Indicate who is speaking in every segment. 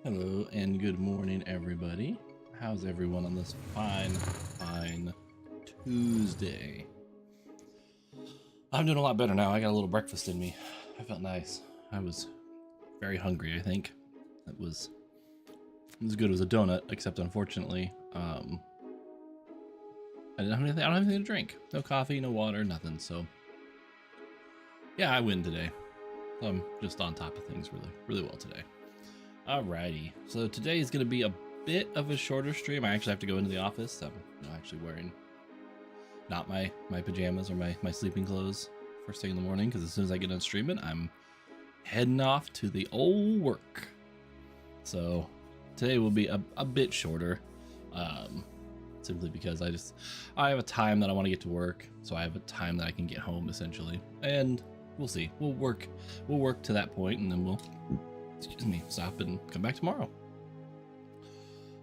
Speaker 1: Hello and good morning, everybody. How's everyone on this fine Tuesday? I'm doing a lot better now. I got a little breakfast in me. I felt nice. I was very hungry, I think. It was as good as a donut, except unfortunately, I didn't have anything. I don't have anything to drink. No coffee, no water, nothing. So, yeah, I win today. I'm just on top of things really well today. Alrighty, so today is going to be a bit of a shorter stream. I actually have to go into the office. I'm actually wearing not my pajamas or my sleeping clothes first thing in the morning, because as soon as I get done streaming, I'm heading off to the old work. So today will be a bit shorter, simply because I have a time that I want to get to work, so I have a time that I can get home essentially, and we'll see. We'll work to that point, and then we'll stop and come back tomorrow.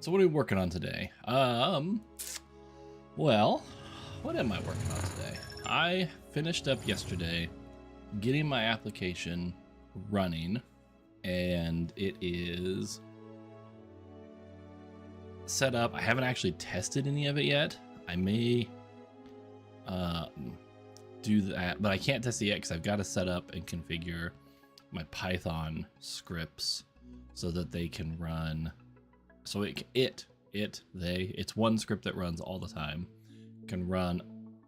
Speaker 1: So what are we working on today? Well, what am I working on today? I finished up yesterday getting my application running, and it is set up. I haven't actually tested any of it yet. I may do that, but I can't test it yet because I've got to set up and configure my Python scripts so that they can run. So it's one script that runs all the time, can run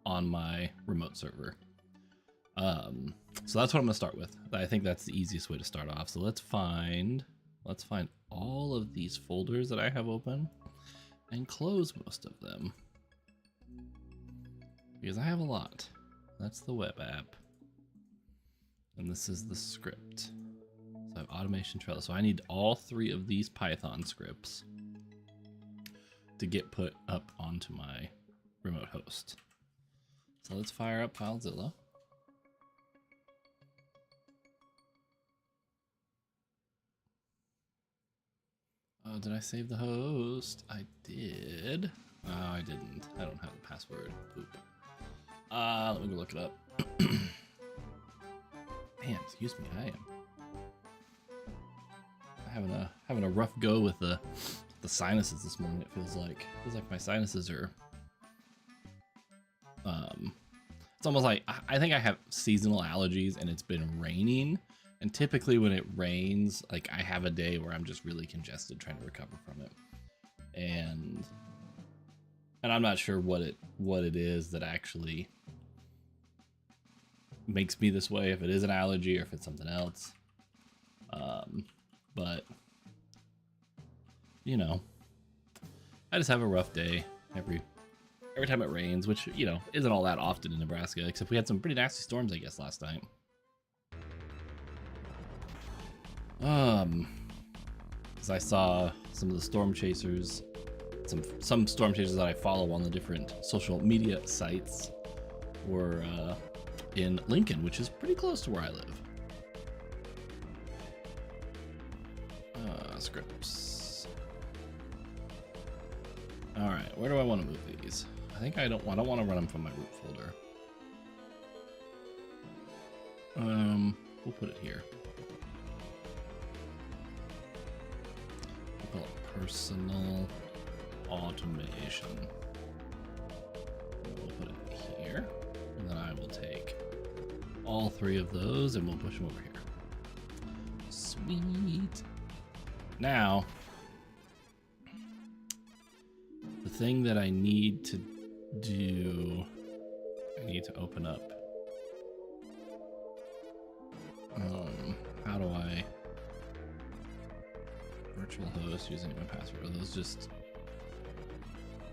Speaker 1: on my remote server. So that's what I'm gonna start with. I think that's the easiest way to start off. So let's find all of these folders that I have open and close most of them, because I have a lot. That's the web app. And this is the script. So I have automation Trello. So I need all three of these Python scripts to get put up onto my remote host. So let's fire up FileZilla. Oh, did I save the host? I did. Oh, I didn't. I don't have the password. Poop. Let me go look it up. Man, excuse me, I am having a rough go with the sinuses this morning. It feels like my sinuses are it's almost like I think I have seasonal allergies, and it's been raining, and typically when it rains, like, I have a day where I'm just really congested trying to recover from it, and I'm not sure what it is that actually makes me this way, if it is an allergy or if it's something else. But you know, I just have a rough day every time it rains, which, you know, isn't all that often in Nebraska, except we had some pretty nasty storms, I guess, last night. Because I saw some of the storm chasers, some storm chasers that I follow on the different social media sites were in Lincoln, which is pretty close to where I live. Scripts. All right, where do I want to move these? I think I don't want to run them from my root folder. We'll put it here. We'll call it personal automation. We'll put it here, and then I will take all three of those and we'll push them over here. Sweet. Now, the thing that I need to do, I need to open up. How do I virtual host using my password? Are those just,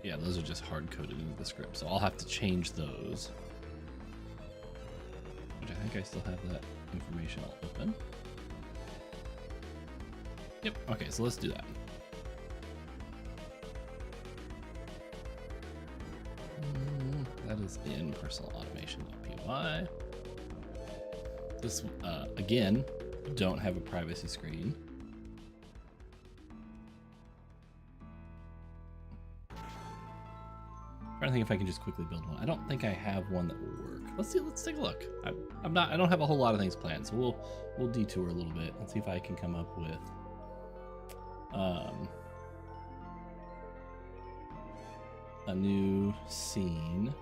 Speaker 1: yeah, those are just hard coded into the script, so I'll have to change those. Which I think I still have that information all open. Yep, okay, so let's do that. That is in personal automation.py. This, again, don't have a privacy screen. I'm trying to think if I can just quickly build one. I don't think I have one that will work. Let's see. Let's take a look. I don't have a whole lot of things planned, so we'll detour a little bit and see if I can come up with a new scene.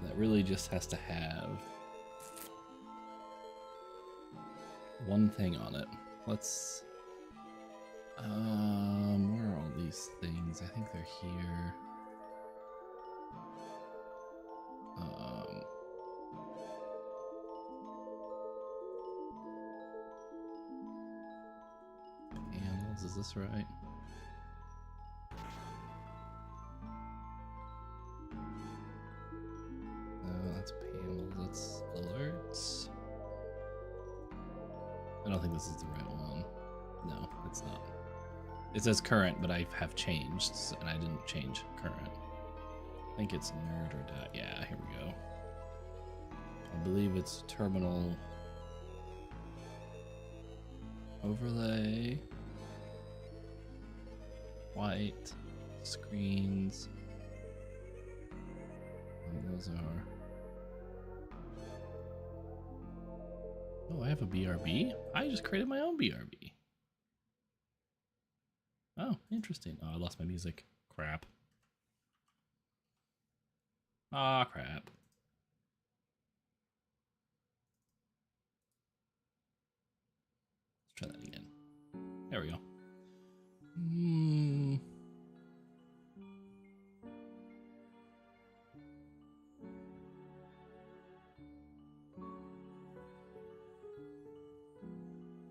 Speaker 1: That really just has to have one thing on it. Let's where are all these things? I think they're here. Panels, is this right? No, that's panels, that's alerts. I don't think this is the right one. No, it's not. It says current, but I have changed, and I didn't change current. I think it's nerd or die. Yeah, here we go. I believe it's terminal overlay, white, screens. And those are. Oh, I have a BRB? I just created my own BRB. Oh, interesting. Oh, I lost my music. Crap. Ah, crap. Let's try that again. There we go.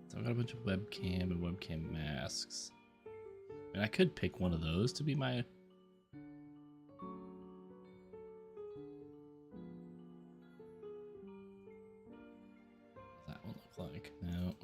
Speaker 1: So I've got a bunch of webcam and webcam masks. And I could pick one of those to be my... What does that one look like? No.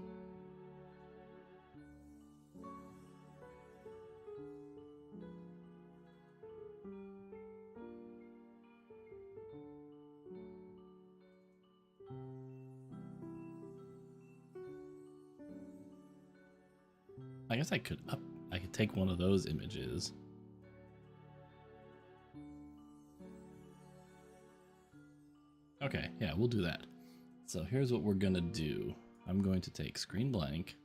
Speaker 1: I guess I could take one of those images. Okay, yeah, we'll do that. So here's what we're gonna do. I'm going to take screen blank.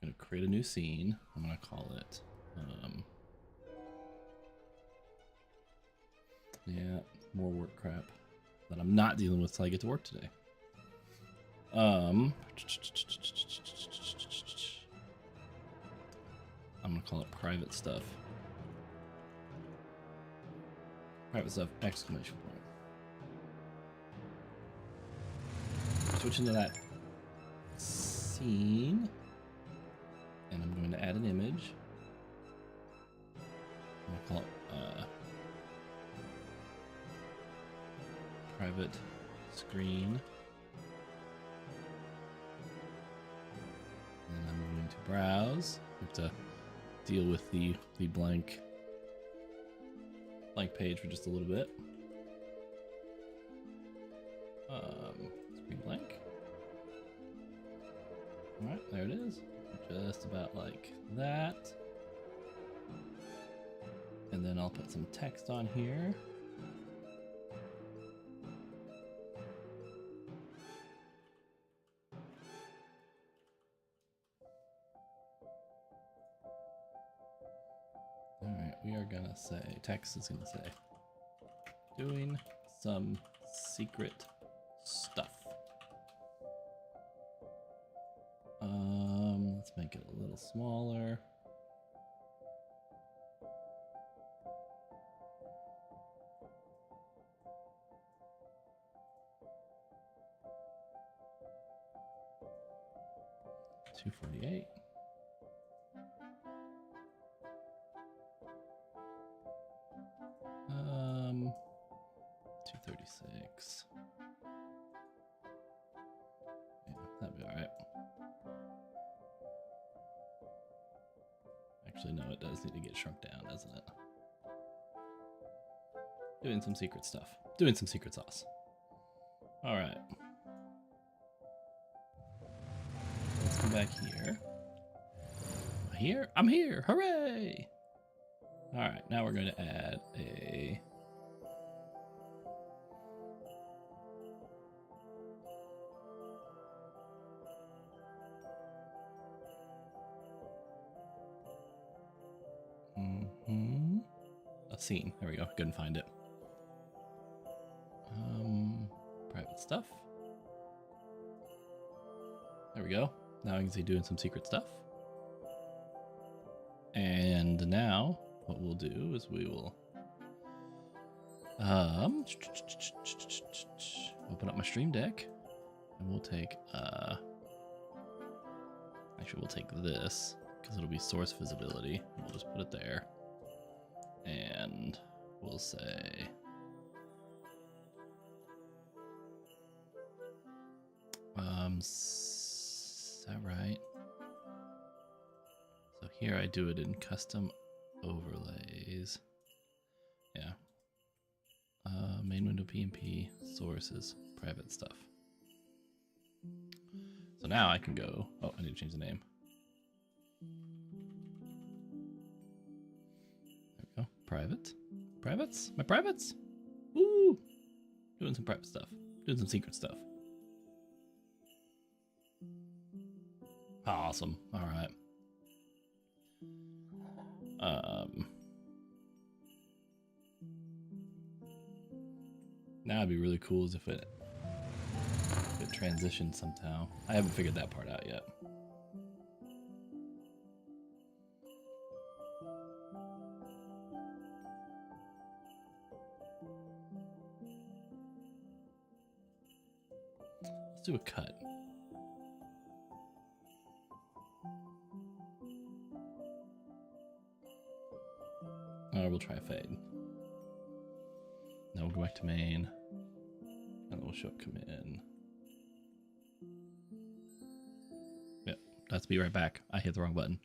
Speaker 1: I'm gonna create a new scene. I'm gonna call it, yeah, more work crap that I'm not dealing with till I get to work today. I'm gonna call it private stuff. Private stuff, exclamation point. Switch into that scene. And I'm going to add an image. I'm gonna call it private screen. And I'm going to browse. We have to deal with the blank page for just a little bit. Screen blank. All right, there it is. Just about like that. And then I'll put some text on here. All right, we are gonna say, text is gonna say, doing some secret stuff. Let's make it a little smaller. $248. $236. Yeah, that'd be all right. Actually, no, it does need to get shrunk down, doesn't it? Doing some secret stuff. Doing some secret sauce. All right. Let's come back here. Here? I'm here! Hooray! All right, now we're going to add a scene. There we go. Couldn't find it. Private stuff. There we go. Now I can see doing some secret stuff. And now what we'll do is we will open up my stream deck, and we'll take actually we'll take this because it'll be source visibility, and we'll just put it there, and we'll say is that right? So here I do it in custom overlays. Yeah. Main window PNP, sources, private stuff. So now I can go, oh, I need to change the name. There we go, private. Privates? My privates? Woo! Doing some private stuff. Doing some secret stuff. Awesome, all right. Now it'd be really cool is if it transitioned somehow. I haven't figured that part out yet. Let's do a cut. We'll try a fade. Then we'll go back to main. And we'll show come in. Yep, that's be right back. I hit the wrong button.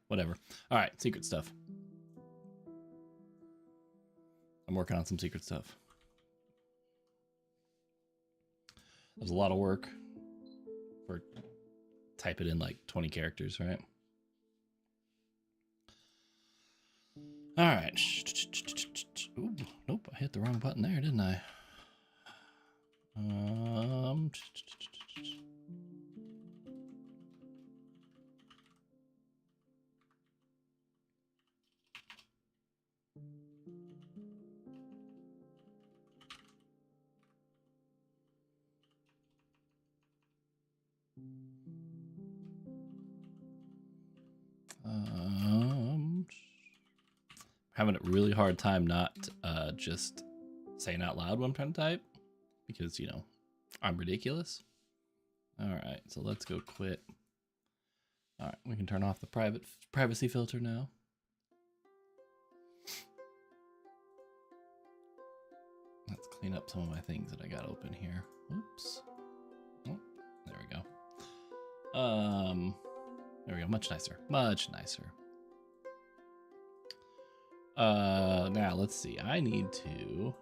Speaker 1: Whatever. All right, secret stuff. I'm working on some secret stuff. There's a lot of work for type it in like 20 characters, right? All right. Ooh, nope, I hit the wrong button there, didn't I? Having a really hard time not just saying out loud what I'm trying to type because, you know, I'm ridiculous. All right, so let's go quit. All right, we can turn off the privacy filter now. Let's clean up some of my things that I got open here. Oops. Oh, there we go. There we go. Much nicer. Much nicer. Now let's see. I need to.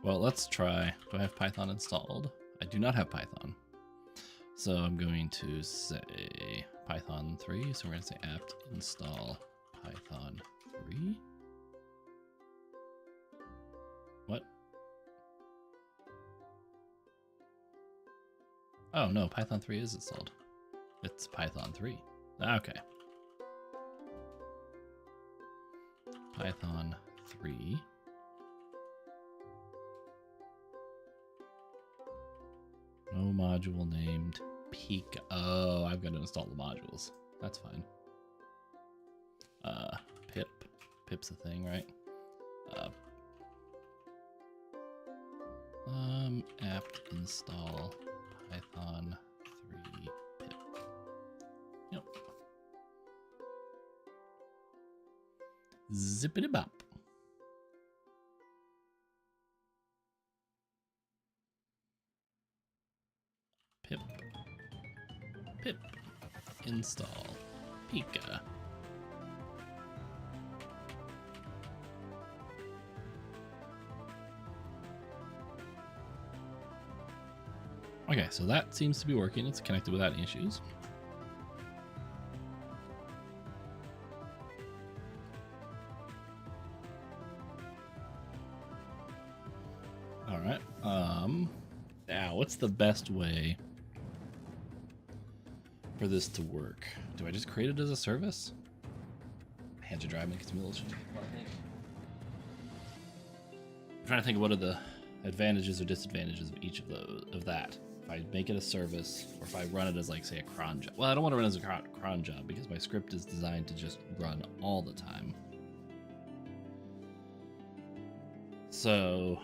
Speaker 1: Well, let's try. Do I have Python installed? I do not have Python. So I'm going to say Python 3. So we're going to say apt install Python 3. What? Oh no, Python 3 is installed. It's Python 3. Okay. Python 3. No module named Pika. Oh, I've got to install the modules. That's fine. Pip. Pip's a thing, right? Apt install Python 3 pip. Yep. Zippity bop. Pip. Pip. Install Pika. Okay, so that seems to be working. It's connected without any issues. All right. Now, what's the best way for this to work? Do I just create it as a service? Hands are dry, makes me a little shit. I'm trying to think of what are the advantages or disadvantages of each of those, of that. If I make it a service, or if I run it as, like, say, a cron job. Well, I don't want to run it as a cron job because my script is designed to just run all the time. So,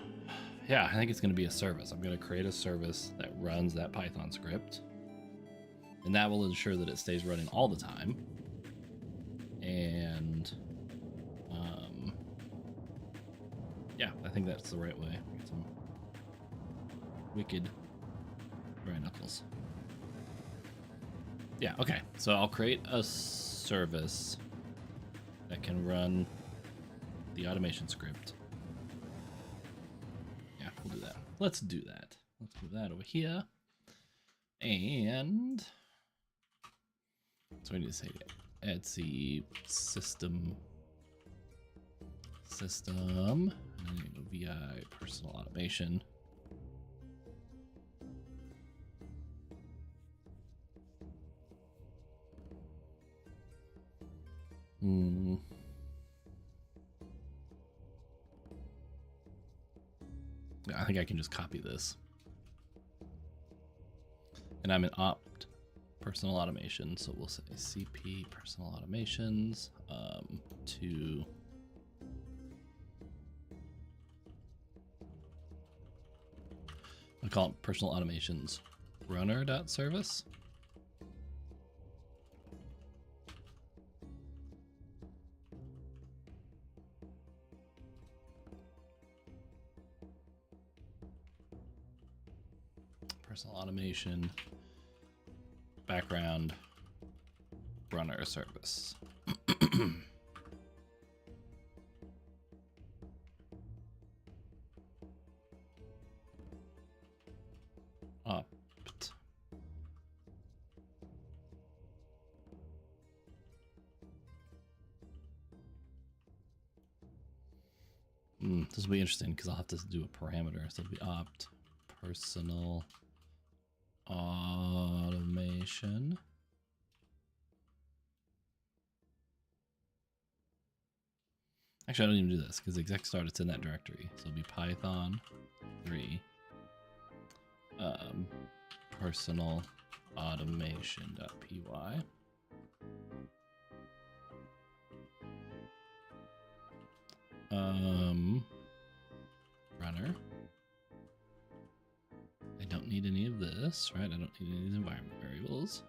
Speaker 1: yeah, I think it's going to be a service. I'm going to create a service that runs that Python script, and that will ensure that it stays running all the time. And yeah, I think that's the right way. Get some wicked dry knuckles. Yeah, okay. So I'll create a service that can run the automation script. Yeah, we'll do that. Let's do that. Let's move that over here. And so we need to say Etsy system, and then go VI personal automation. I think I can just copy this. And I'm in opt personal automation, so we'll say CP personal automations to I call it personal automations runner.service. Personal automation background runner service. Opt. This will be interesting because I'll have to do a parameter. So it'll be opt personal automation. Actually, I don't even do this because exec start, it's in that directory. So it'll be Python 3 personal automation.py. Runner. I don't need any of this, right? I don't need any of these environment variables.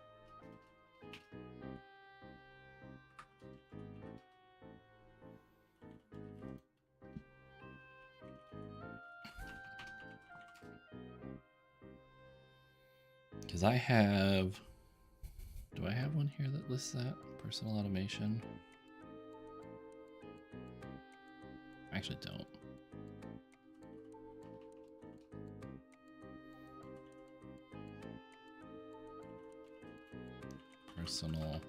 Speaker 1: Because I have, do I have one here that lists that? Personal automation? I actually don't. Personal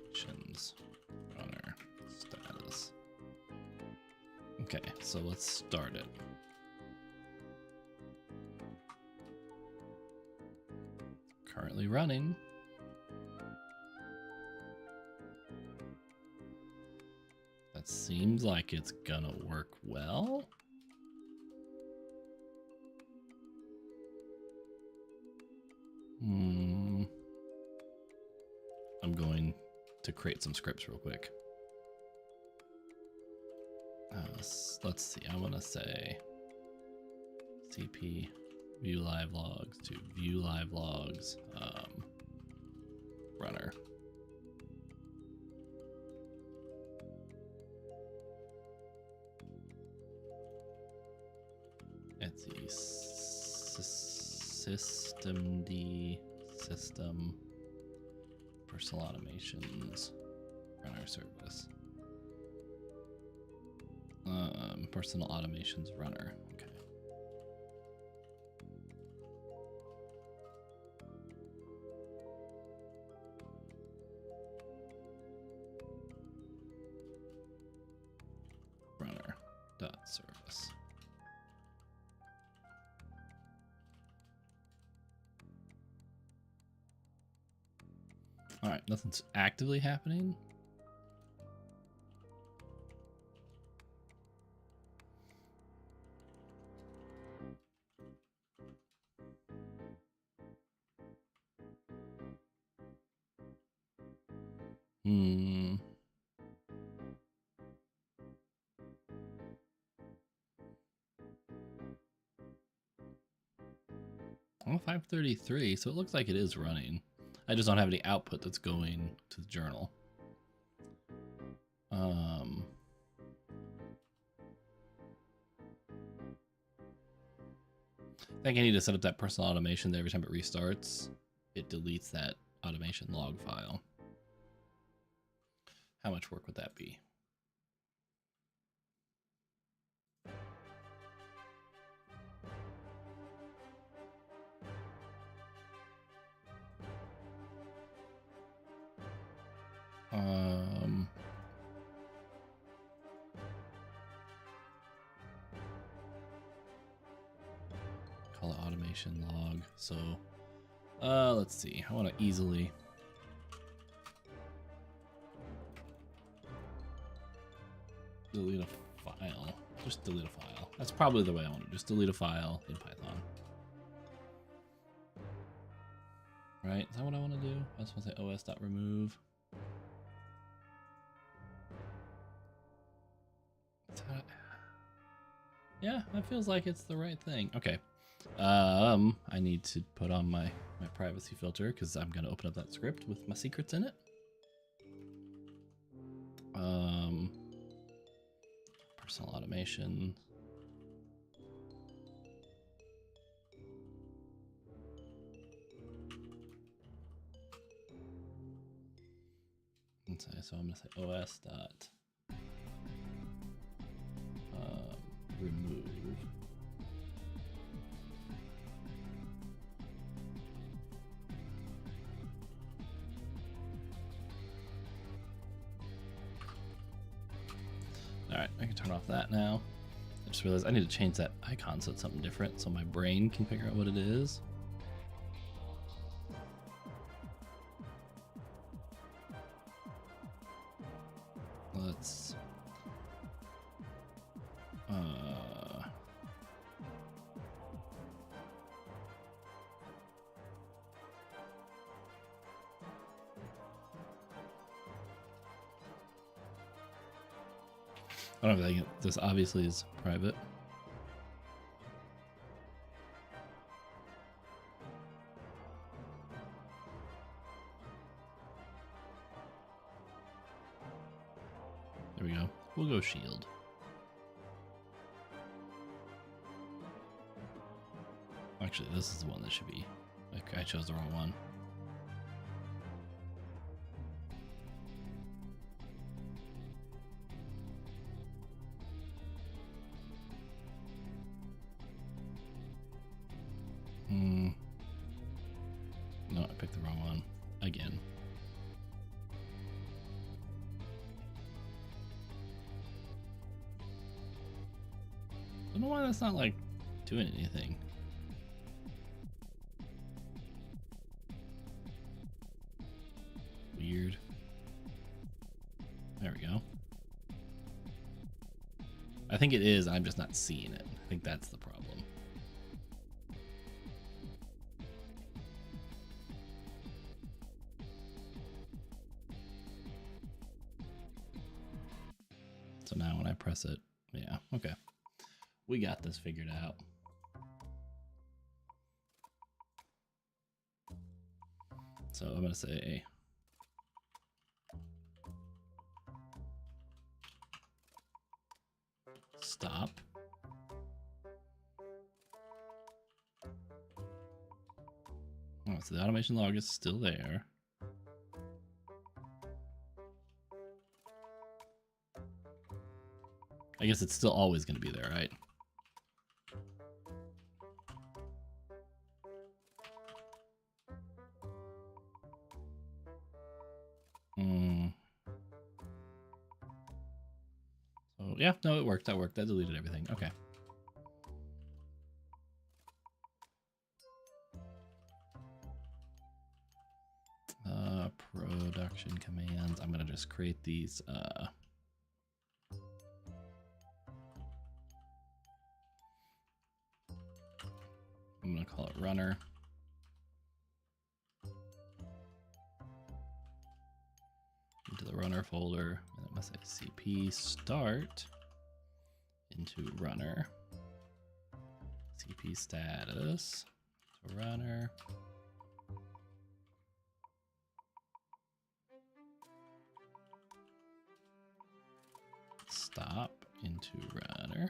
Speaker 1: actions runner status. Okay, so let's start it. Currently running. That seems like it's gonna work well. I'm going to create some scripts real quick. Let's see, I want to say CP view live logs to view live logs runner. Etsy systemd system personal automations runner service. Personal automations runner. Okay. Runner dot service. All right, nothing's actively happening. Hmm. Well, 5:33, so it looks like it is running. I just don't have any output that's going to the journal. I think I need to set up that personal automation that every time it restarts, it deletes that automation log file. How much work would that be? Call it automation log. So, let's see. I want to easily. Delete a file. Just delete a file. That's probably the way I want to just delete a file in Python. Right? Is that what I want to do? I just want to say os.remove. Yeah, that feels like it's the right thing. Okay. I need to put on my privacy filter because I'm going to open up that script with my secrets in it. Personal automation. So I'm going to say os dot remove. All right, I can turn off that now. I just realized I need to change that icon so it's something different so my brain can figure out what it is. Let's I don't think this obviously is private. There we go. We'll go shield. Actually, this is the one that should be. Okay, I chose the wrong one. No, I picked the wrong one again. I don't know why that's not like doing anything. Weird. There we go. I think it is, I'm just not seeing it. I think that's the problem. So now when I press it, yeah, okay. We got this figured out. So I'm going to say stop. Oh, so the automation log is still there. I guess it's still always going to be there, right? So yeah, no, it worked. That worked. That deleted everything. Okay. production commands. I'm gonna just create these. I'm gonna call it runner. Into the runner folder, and it must say CP start into runner. CP status to runner. Stop into runner.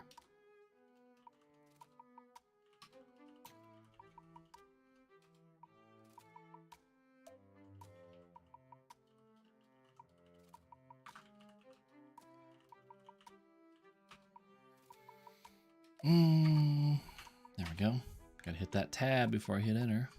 Speaker 1: There we go. Gotta hit that tab before I hit enter.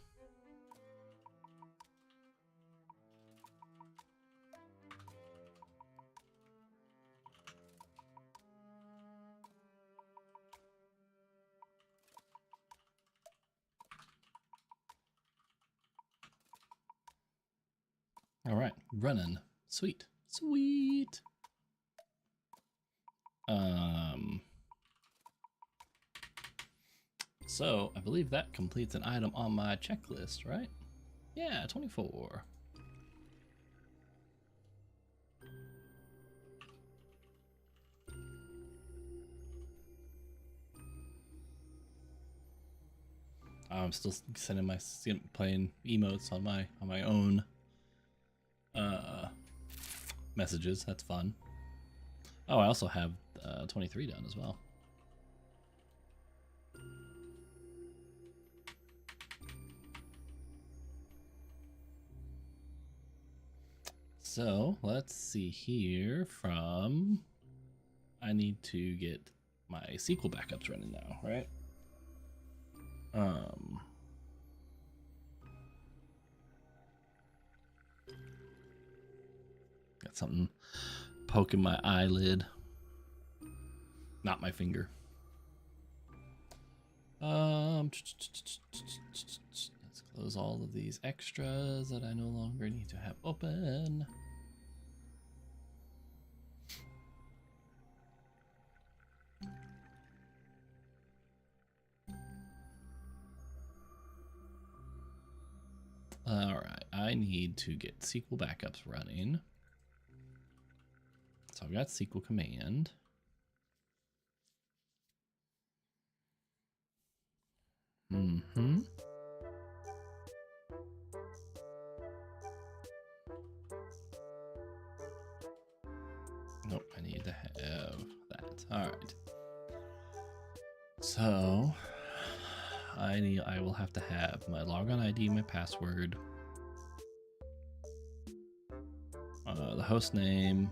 Speaker 1: All right, running. Sweet. Sweet. So I believe that completes an item on my checklist, right? Yeah, 24. I'm still playing emotes on my own messages. That's fun. Oh, I also have 23 done as well. So let's see here from, I need to get my SQL backups running now, right? Got something poking my eyelid. Not my finger. Let's close all of these extras that I no longer need to have open. All right, I need to get SQL backups running. So I've got SQL command. Nope, I need to have that. All right. So I will have to have my logon ID, my password, the host name,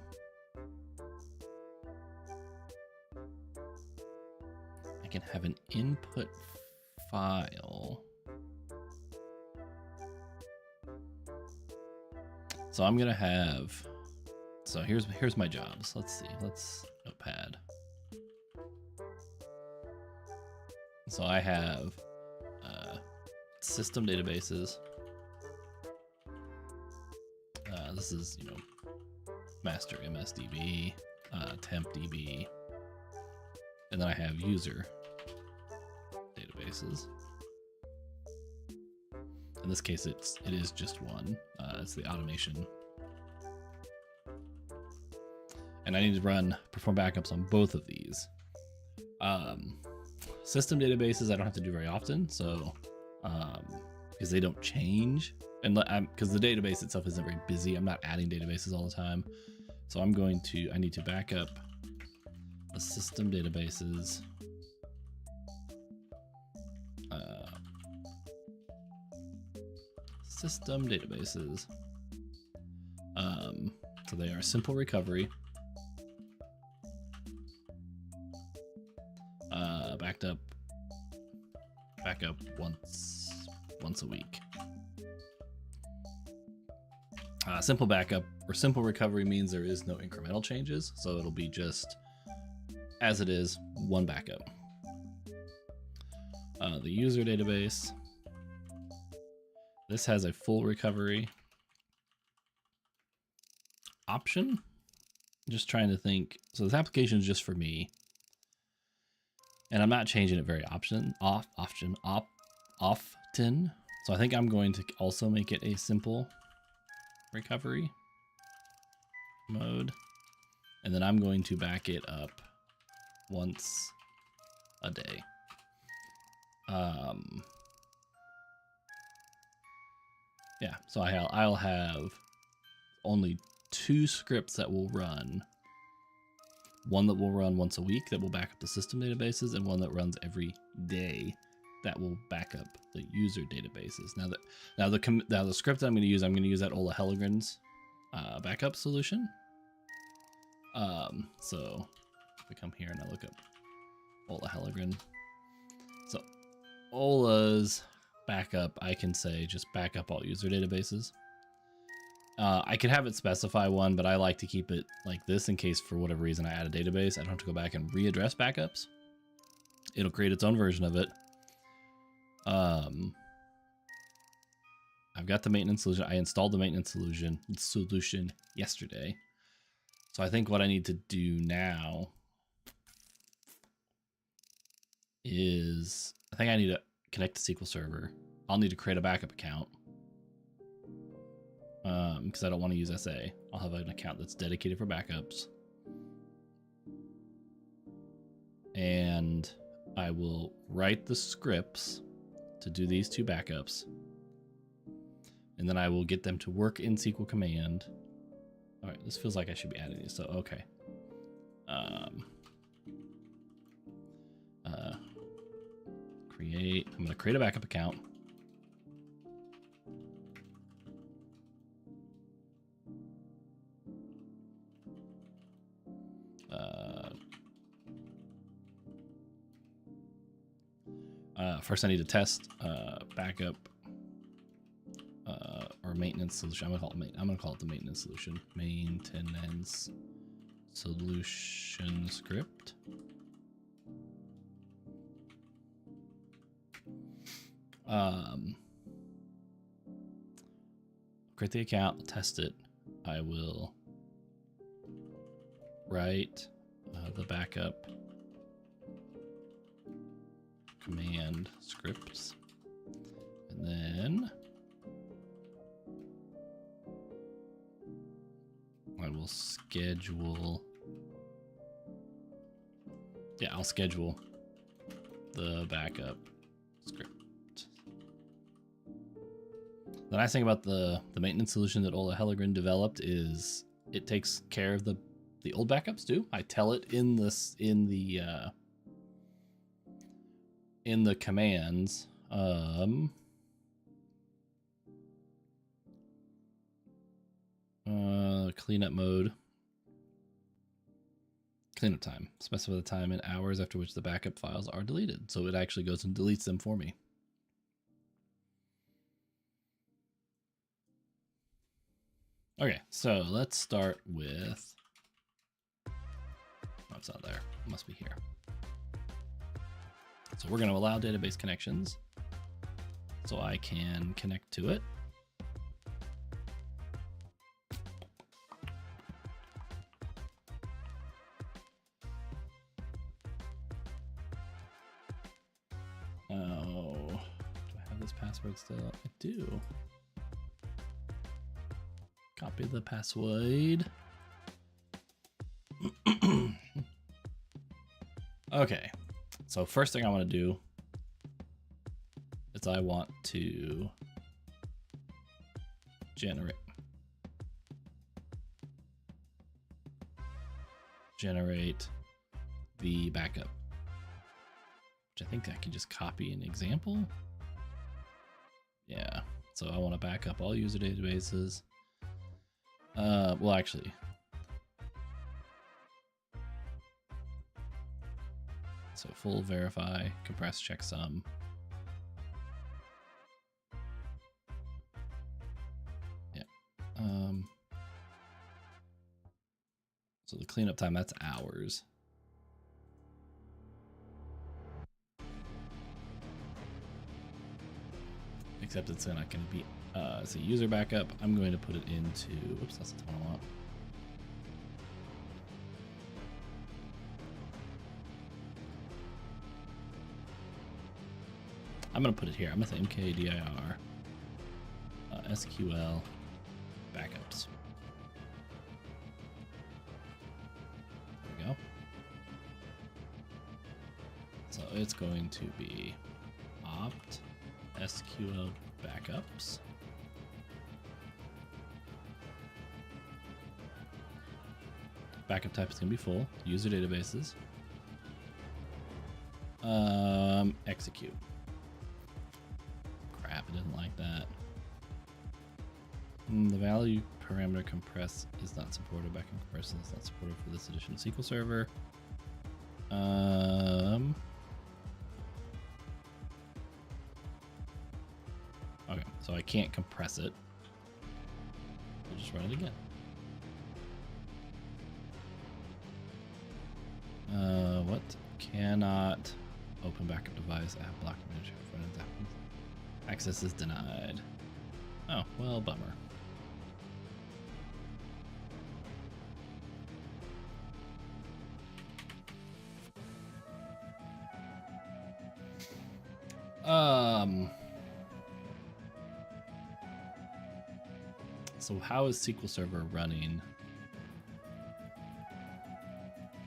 Speaker 1: I can have an input file. So I'm gonna have, so here's my jobs. Let's see, let's notepad. So I have system databases. This is, master MSDB, tempDB, and then I have user databases. In this case, it is just one. It's the automation, and I need to run perform backups on both of these. System databases I don't have to do very often, so because they don't change, and because the database itself isn't very busy, I'm not adding databases all the time. So I need to back up the system databases. System databases. So they are simple recovery. Backup once a week. Simple backup or simple recovery means there is no incremental changes, so it'll be just as it is, one backup. The user database. This has a full recovery. option. Just trying to think. So this application is just for me. And I'm not changing it very often. So I think I'm going to also make it a simple recovery mode. And then I'm going to back it up once a day. Yeah, so I'll have only 2 scripts that will run. One that will run once a week that will back up the system databases, and one that runs every day that will back up the user databases. Now the script that I'm going to use that Ola Hellegren's backup solution. So if I come here and I look up Ola Hellegren, so Ola's backup, I can say just back up all user databases. I could have it specify one, but I like to keep it like this in case for whatever reason I add a database. I don't have to go back and readdress backups. It'll create its own version of it. I've got the maintenance solution. I installed the maintenance solution yesterday. So I think what I need to do now is I think I need to connect to SQL Server. I'll need to create a backup account. Because I don't want to use SA. I'll have an account that's dedicated for backups. And I will write the scripts to do these 2 backups. And then I will get them to work in SQL command. All right, this feels like I should be adding these, so okay. I'm going to create a backup account. First I need to test backup or maintenance solution. I'm gonna call it the maintenance solution. Maintenance solution script. Create the account, test it. I will write the backup command scripts, and then I will schedule. Yeah, I'll schedule the backup script. The nice thing about the maintenance solution that Ola Hellegren developed is it takes care of the old backups too. I tell it in the commands. Cleanup mode. Cleanup time. Specify the time in hours after which the backup files are deleted. So it actually goes and deletes them for me. Okay, so let's start with... Oh, it's not there. It must be here. So we're going to allow database connections so I can connect to it. Oh, do I have this password still? I do. Copy the password. Okay, so first thing I want to do is I want to generate the backup, which I think I can just copy an example. Yeah, so I want to back up all user databases. Well, actually, so full verify, compress, checksum. Yeah. So the cleanup time, that's hours. Except it's not going to be, so user backup, I'm going to put it into, oops, that's the one I want. I'm gonna put it here. I'm gonna say mkdir SQL backups. There we go. So it's going to be opt SQL backups. Backup type is going to be full. User databases. Execute. Crap, it didn't like that. The value parameter compress is not supported. Backend compression is not supported for this edition of SQL Server. Okay, so I can't compress it. I'll just run it again. What? Cannot open backup device, app block manager, front end app. Access is denied. Oh, well, bummer. So how is SQL Server running?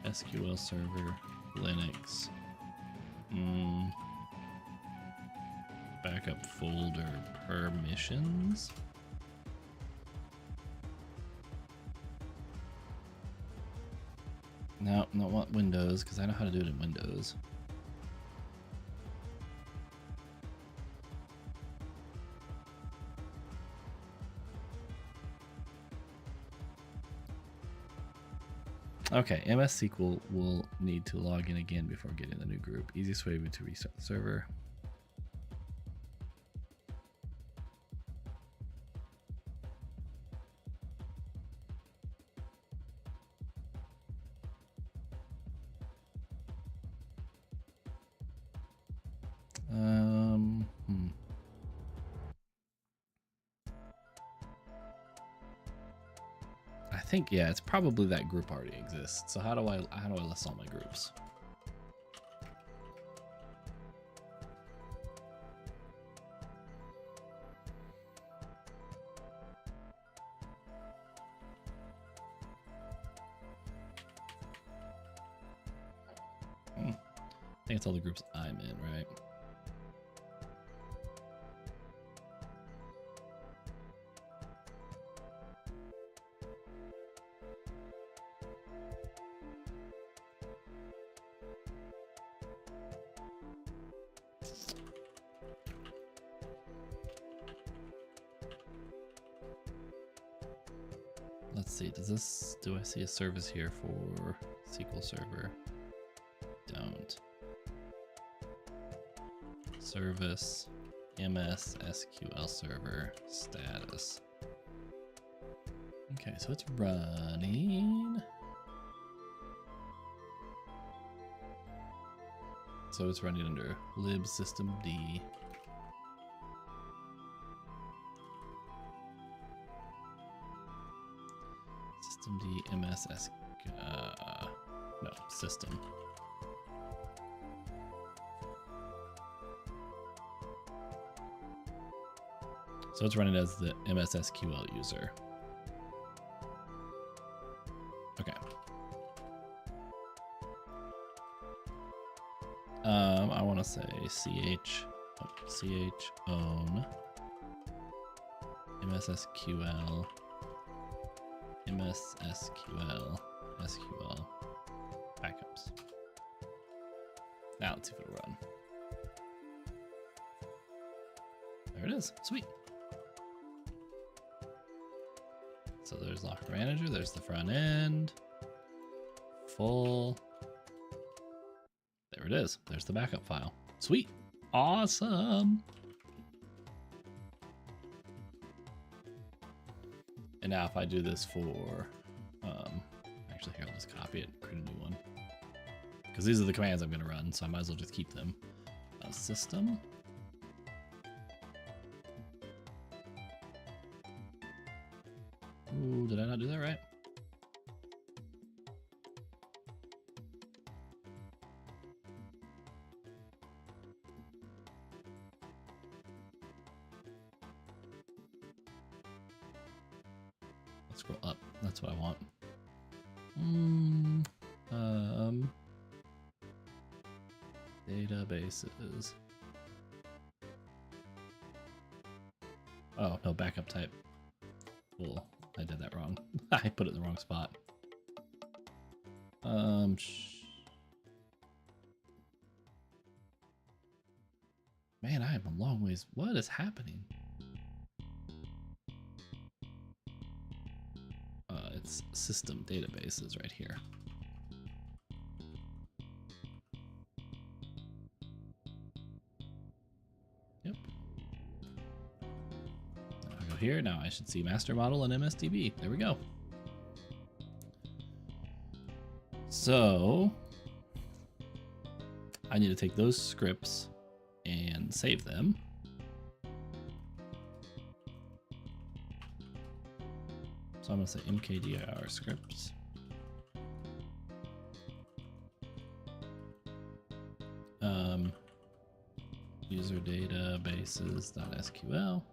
Speaker 1: SQL Server, Linux, backup folder permissions. No, not want Windows because I know how to do it in Windows. Okay, MS SQL will need to log in again before getting the new group. Easiest way to restart the server. I think, yeah, it's probably that group already exists. So how do I list all my groups? I think it's all the groups I'm in, right? Let's see, do I see a service here for SQL Server? Don't. Service, MS SQL Server status. Okay, so it's running. So it's running under lib systemd. Systemd MS no, system. So it's running as the MS SQL user. Okay. I want to say ch own MS SQL SQL backups. Now let's see if it'll run. There it is. Sweet. So there's Locker Manager, there's the front end, full. There it is. There's the backup file. Sweet. Awesome. And now if I do this for, actually here, I'll just copy it, create a new one. Because these are the commands I'm going to run, so I might as well just keep them. System. Ooh, did I not do that right? Let's scroll up. That's what I want. Databases. Oh, no, backup type. Cool. I did that wrong. I put it in the wrong spot. Man, I am a long ways. What is happening? It's system databases right here. Yep. I'll go here. Now I should see master model and MSDB. There we go. So I need to take those scripts and save them. So I'm going to say mkdir scripts. User databases.sql.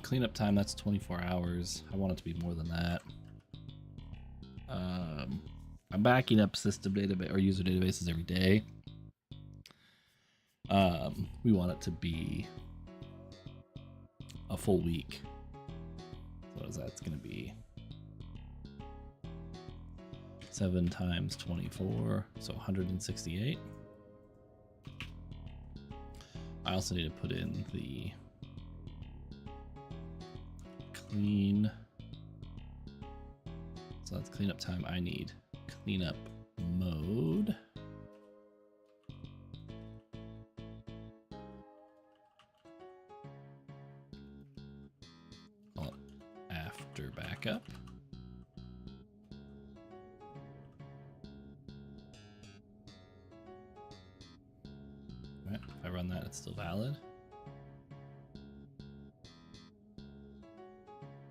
Speaker 1: Cleanup time, that's 24 hours. I want it to be more than that. I'm backing up system database or user databases every day. We want it to be a full week. So what is that? It's going to be 7 times 24, so 168. I also need to put in the clean. So that's cleanup time. I need cleanup mode. Call it after backup. All right, if I run that, it's still valid.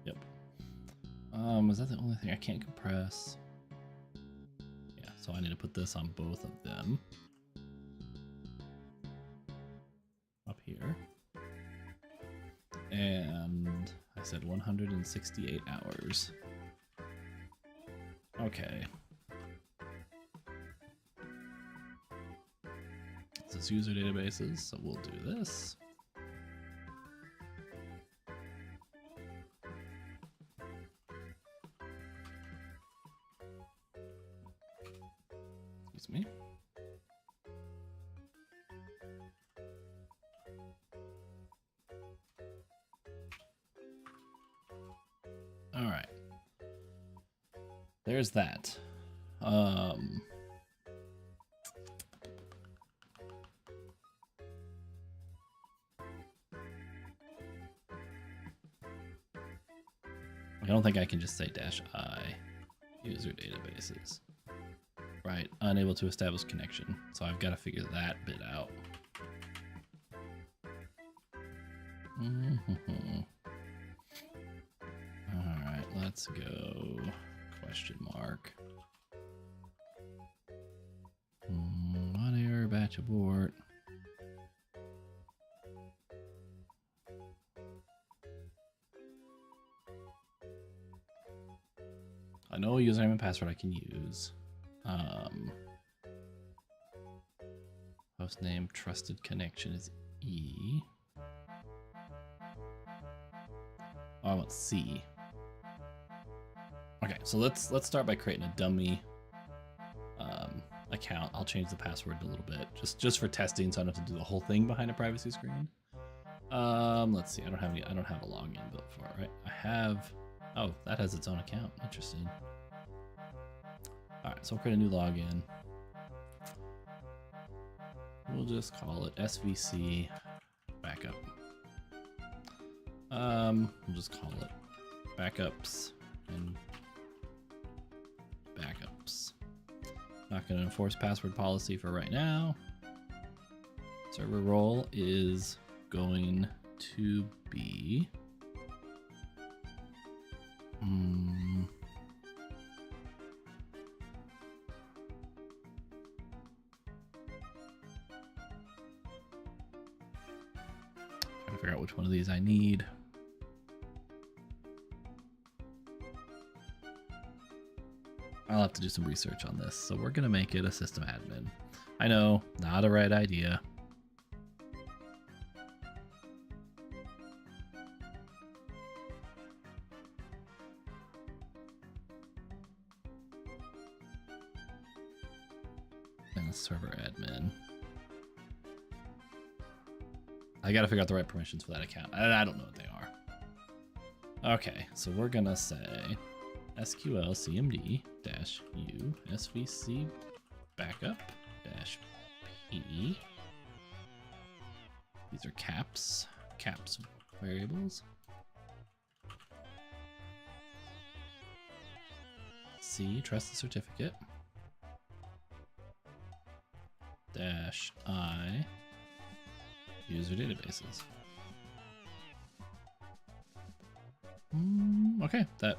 Speaker 1: Yep. Is that the only thing I can't compress? Yeah, so I need to put this on both of them. Up here. And I said 168 hours. Okay. This is user databases, so we'll do this. Excuse me. All right. There's that. I don't think I can just say -I user databases. Right, unable to establish connection. So I've got to figure that bit out. All right, let's go question mark. What error, batch abort. I know a username and password I can use. Host name, trusted connection is E. Oh, I want C. Okay, so let's start by creating a dummy account. I'll change the password a little bit, just for testing, so I don't have to do the whole thing behind a privacy screen. Let's see. I don't have a login built for it, right? I have. Oh, that has its own account. Interesting. All right, so we'll create a new login. We'll just call it SVC backup. We'll just call it backups and backups. Not going to enforce password policy for right now. Server role is going to be trying to figure out which one of these I need. I'll have to do some research on this. So we're gonna make it a system admin. I know, not a right idea. And server admin. I gotta figure out the right permissions for that account. I don't know what they are. Okay, so we're gonna say SQL CMD -u SVC backup -p. These are caps variables. C, trust the certificate. -I, user databases. Okay, that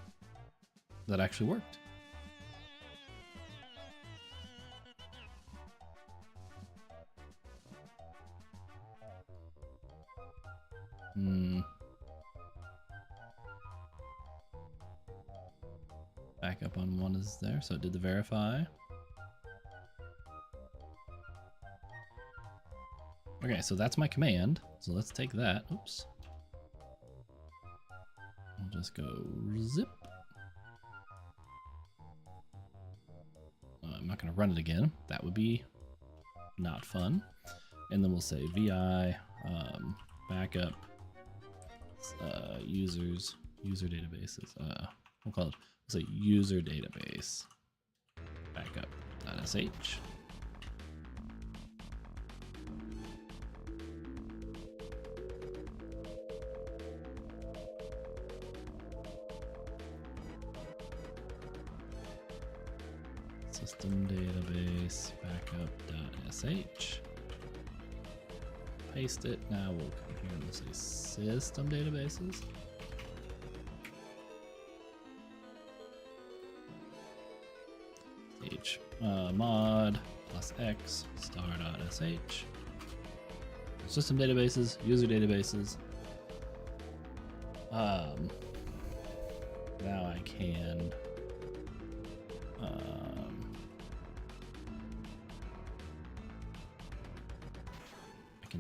Speaker 1: actually worked. Backup on one is there, so it did the verify. Okay, so that's my command. So let's take that. Oops. I'll just go zip. I'm not going to run it again. That would be not fun. And then we'll say vi backup user databases. We'll call it. We'll say user database backup.sh. System database backup.sh. Paste it. Now we'll come here and we'll say system databases. H mod plus x star.sh. System databases, user databases. Now I can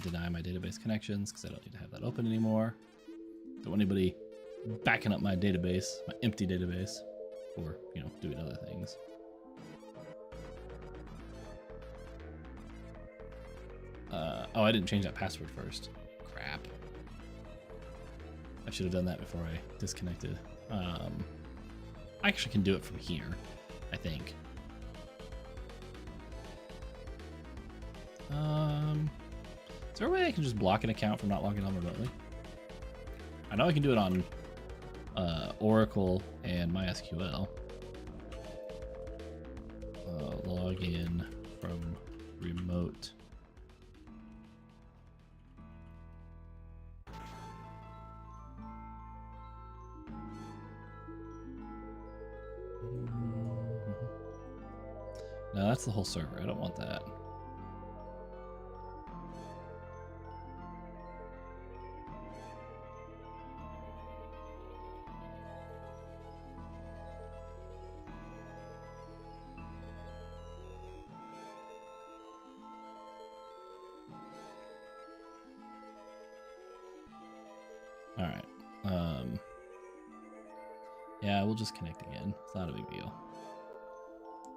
Speaker 1: deny my database connections because I don't need to have that open anymore. Don't want anybody backing up my database, my empty database, or doing other things. Oh, I didn't change that password first. Crap. I should have done that before I disconnected. I actually can do it from here, I think. Is there a way I can just block an account from not logging on remotely? I know I can do it on Oracle and MySQL. Log in from remote. No, that's the whole server. I don't want that. All right. Yeah, we'll just connect again. It's not a big deal.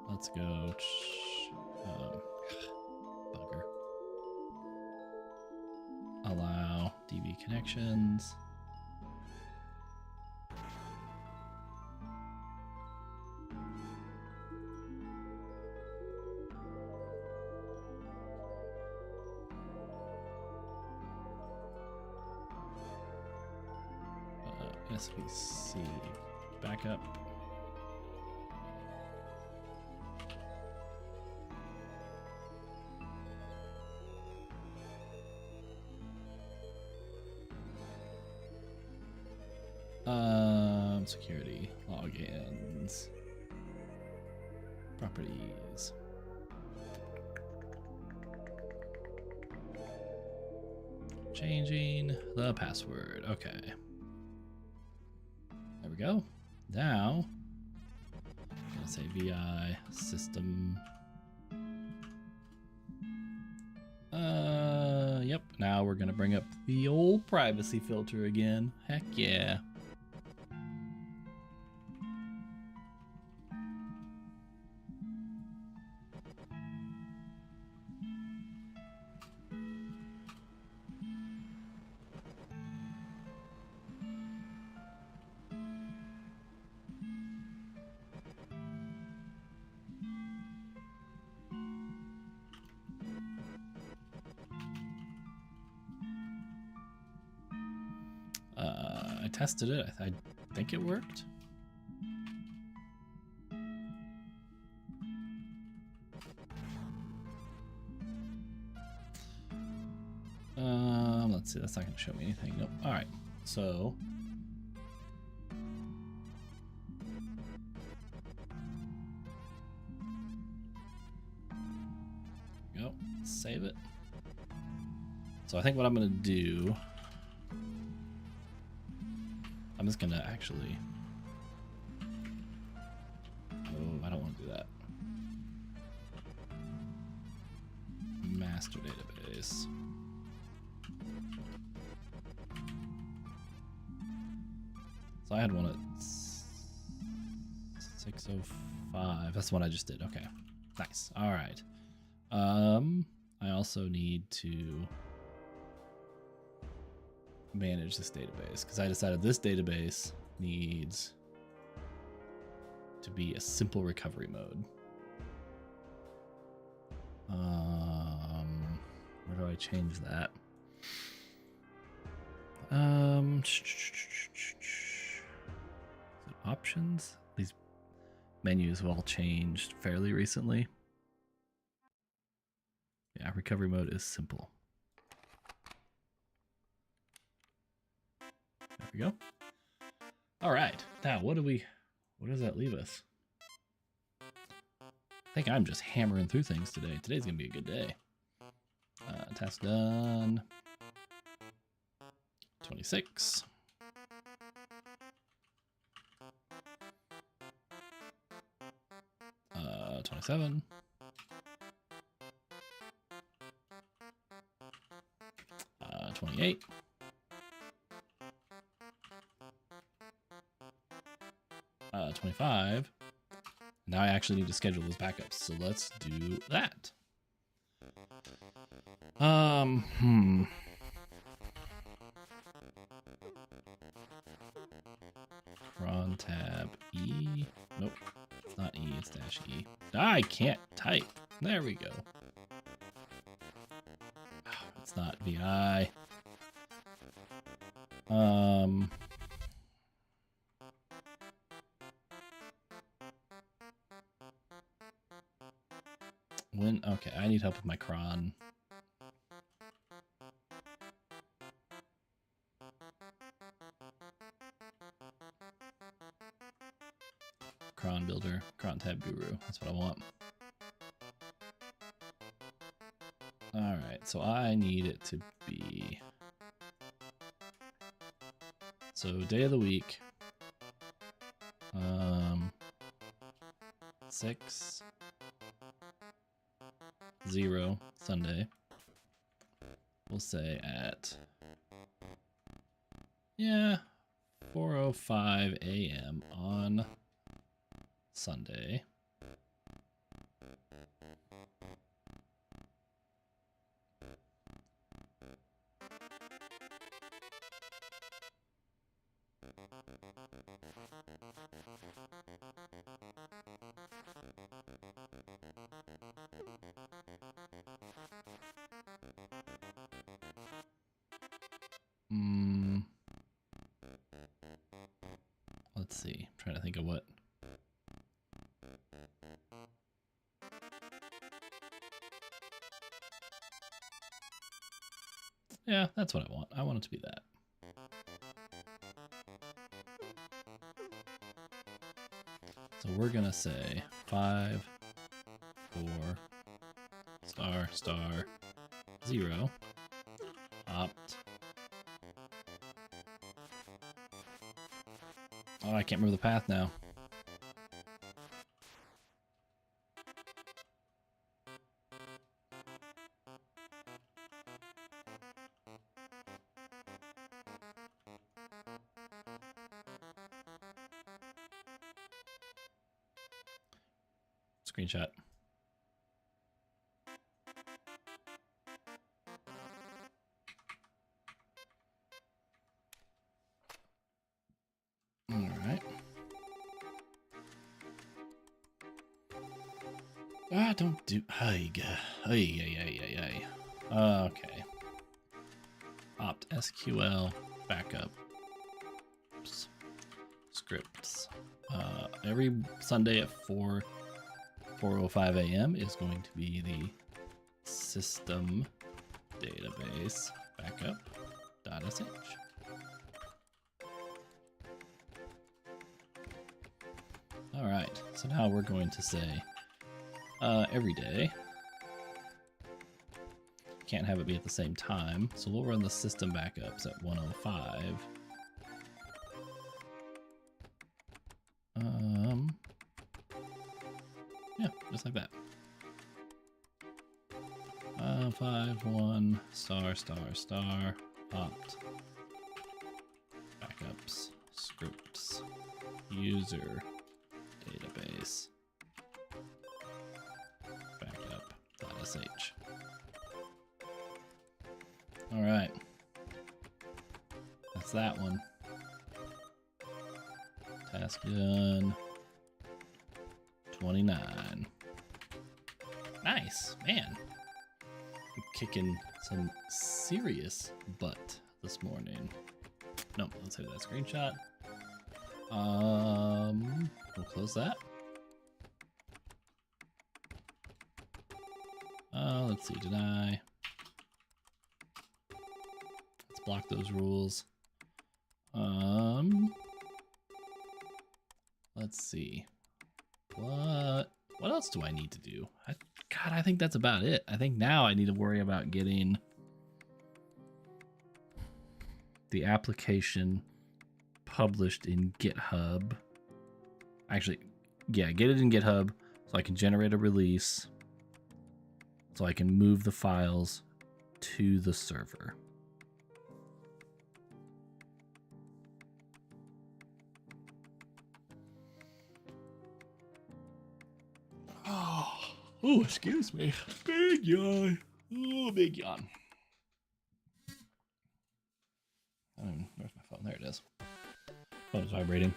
Speaker 1: Let's go. Bugger. Allow DB connections. SVC backup. Security, logins, properties. Changing the password. Okay. There we go. Now, gonna say VI system. Yep. Now we're gonna bring up the old privacy filter again. Heck yeah. I tested it. I think it worked. Let's see. That's not going to show me anything. Nope. All right. So. Go. Save it. So I think what I'm going to do. I'm just gonna actually. Oh, I don't want to do that. Master database. So I had one at 605. That's the one I just did. Okay, nice. All right. I also need to manage this database because I decided this database needs to be a simple recovery mode. Where do I change that? Options? These menus have all changed fairly recently. Yeah, recovery mode is simple. There we go. All right. Now, what does that leave us? I think I'm just hammering through things today. Today's going to be a good day. Task done. 26. Uh, 27. 28. 25. Now I actually need to schedule those backups, so let's do that. Cron tab E. Nope, it's not E, it's dash E. I can't type. There we go. It's not VI. Okay, I need help with my cron. Cron builder, cron tab guru. That's what I want. All right, so I need it to be. So day of the week. 6, 0 Sunday. We'll say at 4:05 a.m. on Sunday. Let's see. I'm trying to think of what. Yeah, that's what I want. I want it to be that. So we're going to say 5, 4, star, 0, opt. Oh, I can't remember the path now. Screenshot. All right. Ah, don't do. Hey. Okay. Opt SQL backup scripts. Every Sunday at 4:05 a.m. is going to be the system database backup.sh. All right, so now we're going to say every day. Can't have it be at the same time, so we'll run the system backups at 1:05. Yeah, just like that. 5:1 *** opt backups scripts user database backup.sh. All right, that's that one. Task done. 29. Nice, man. I'm kicking some serious butt this morning. No, let's hit that screenshot. We'll close that. Let's see, deny. Let's block those rules. Let's see. What else do I need to do? God, I think that's about it. I think now I need to worry about getting the application published in GitHub. Actually, yeah, get it in GitHub so I can generate a release, so I can move the files to the server. Oh, excuse me. Big yawn. Oh, big yawn. Where's my phone? There it is. Phone's vibrating.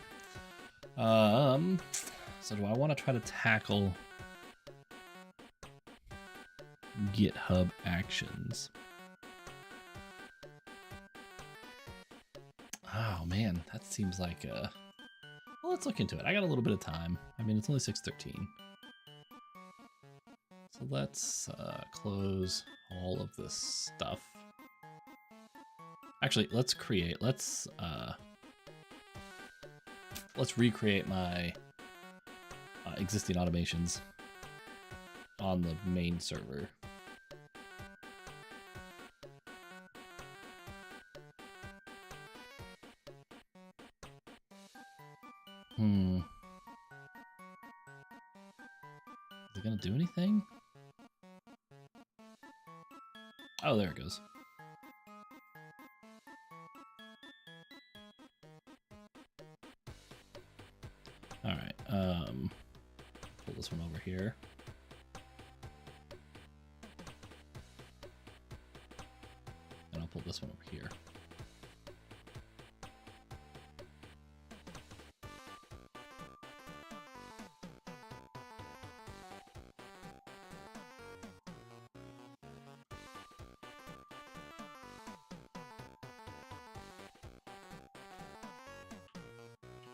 Speaker 1: So do I want to try to tackle GitHub Actions? Oh man, that seems like a... Well, let's look into it. I got a little bit of time. I mean, it's only 6:13. So let's close all of this stuff. Actually, let's recreate my existing automations on the main server. Is it gonna do anything? Oh, there it goes. All right, pull this one over here. And I'll pull this one over here.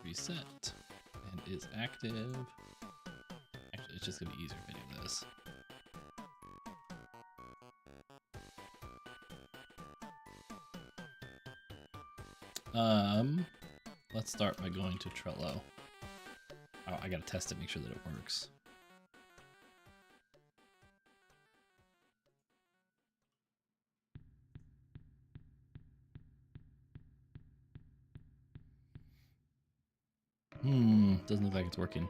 Speaker 1: Reset and is active. Actually, it's just gonna be easier if I do this. Let's start by going to Trello. Oh, I gotta test it, make sure that it works. Doesn't look like it's working.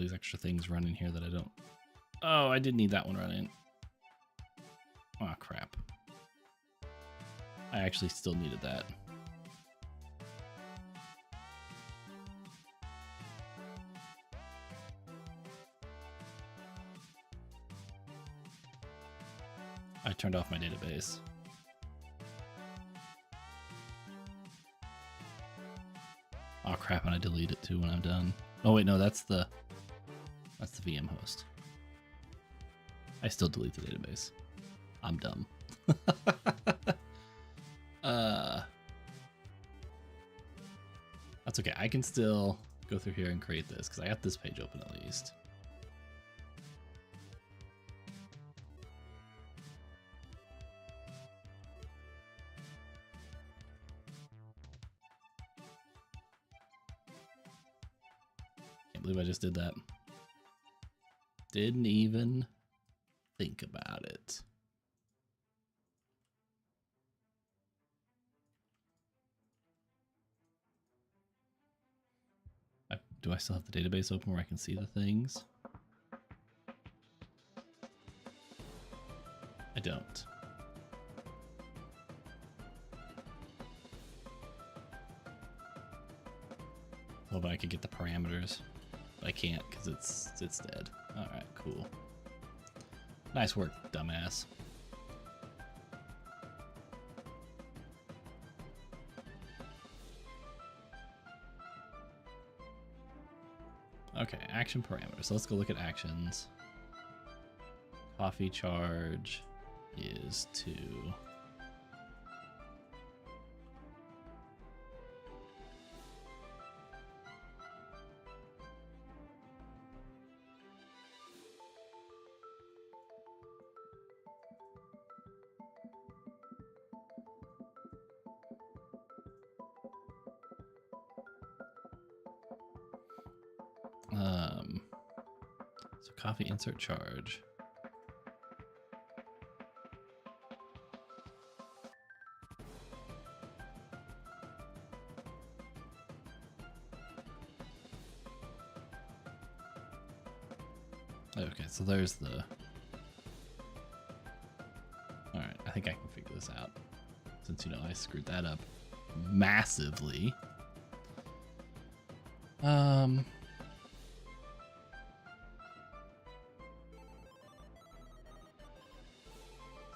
Speaker 1: these extra things running here that I don't. Oh, I did need that one running. Oh, crap. I actually still needed that. I turned off my database. Oh crap, and I delete it too when I'm done. Oh wait, no, that's the VM host. I still delete the database. I'm dumb. That's okay. I can still go through here and create this because I got this page open at least. Can't believe I just did that. Didn't even think about it. Do I still have the database open where I can see the things? I don't. Oh, but I could get the parameters. But I can't because it's dead. All right, cool. Nice work, dumbass. Okay, action parameters. So let's go look at actions. Coffee charge is 2. So coffee insert charge. Okay, so there's the... Alright, I think I can figure this out. Since, you know, I screwed that up massively.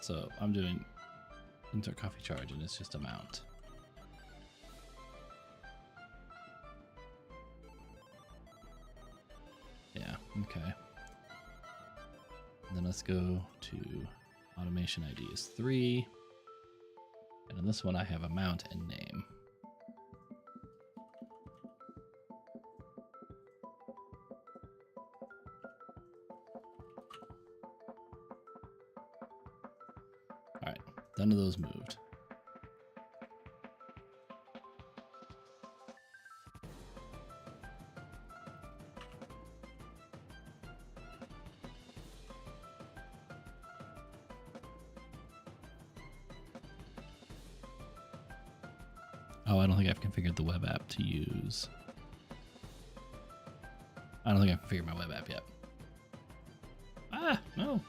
Speaker 1: So I'm doing insert coffee charge and it's just amount. Yeah, okay. And then let's go to automation ID is 3. And in this one I have amount and name. Alright, none of those moved. Oh, I don't think I've configured the web app to use. I don't think I've configured my web app yet. Ah, no.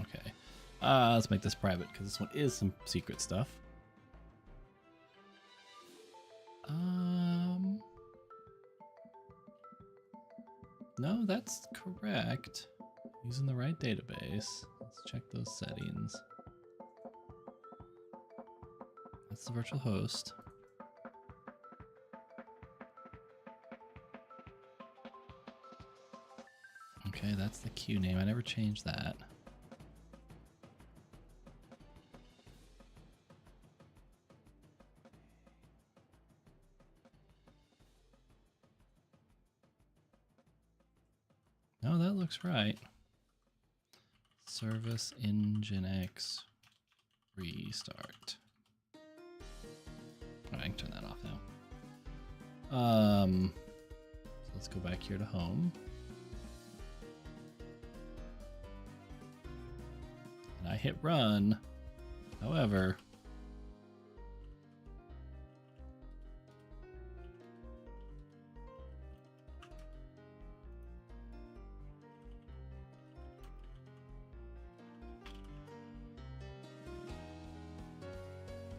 Speaker 1: Okay. Let's make this private because this one is some secret stuff. No, that's correct. Using the right database. Let's check those settings. That's the virtual host. Okay, that's the queue name. I never changed that. No, that looks right. Service Nginx restart. Oh, I can turn that off now. So let's go back here to home. hit run. However,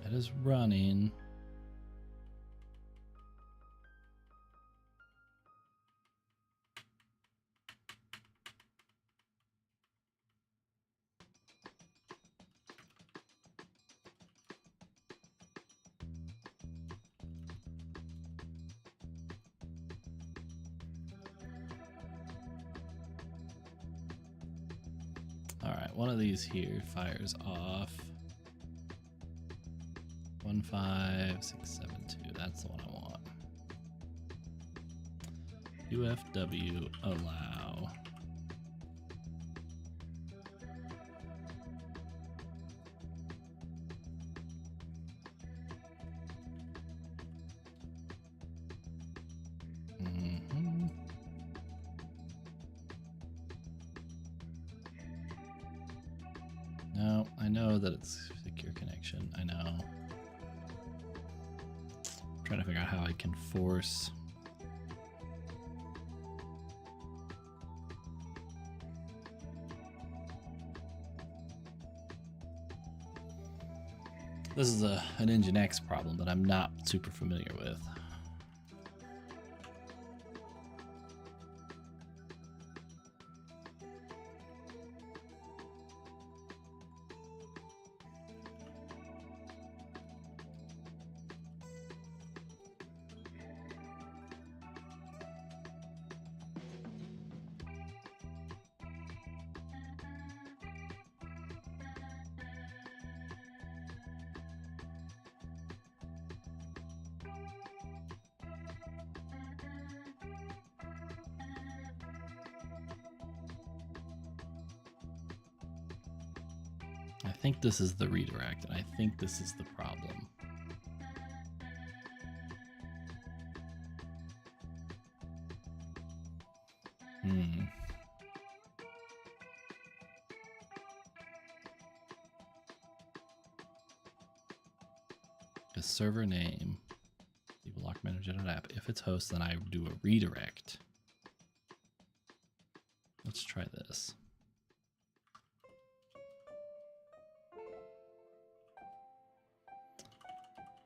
Speaker 1: it is running. All right, one of these here fires off. 15672. That's the one I want. UFW allow. No, I know that it's secure connection. I know. I'm trying to figure out how I can force. This is an Nginx problem that I'm not super familiar with. I think this is the redirect, and I think this is the problem. The server name, block manager app. If it's host, then I do a redirect. Let's try this.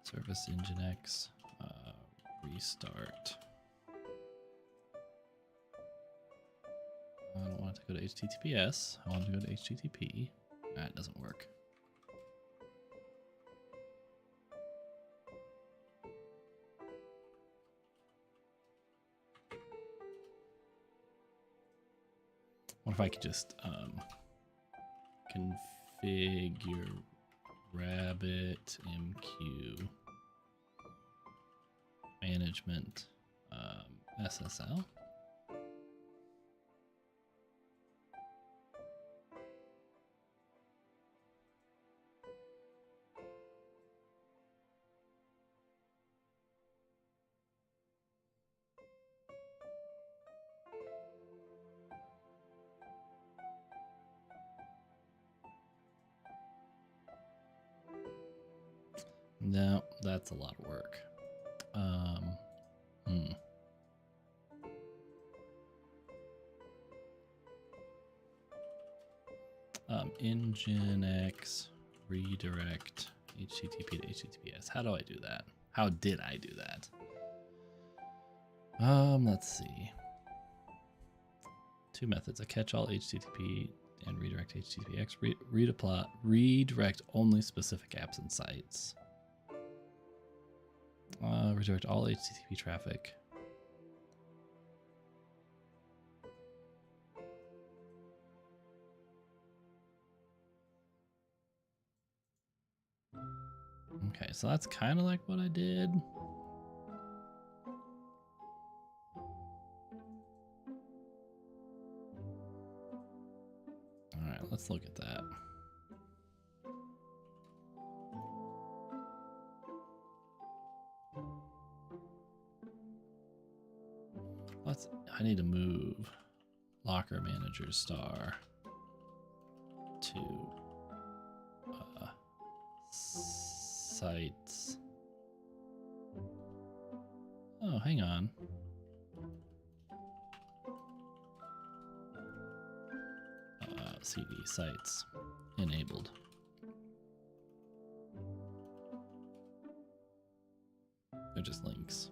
Speaker 1: Service Nginx, restart. I don't want it to go to HTTPS. I want it to go to HTTP. That doesn't work. What if I could just configure RabbitMQ management SSL? No, that's a lot of work. Nginx redirect HTTP to HTTPS. How do I do that? How did I do that? Let's see. Two methods: a catch-all HTTP and redirect HTTPX. Redirect only specific apps and sites. Redirect all HTTP traffic. Okay, so that's kind of like what I did. All right, let's look at that. I need to move locker manager star to sites. Oh, hang on. CD sites enabled. They're just links.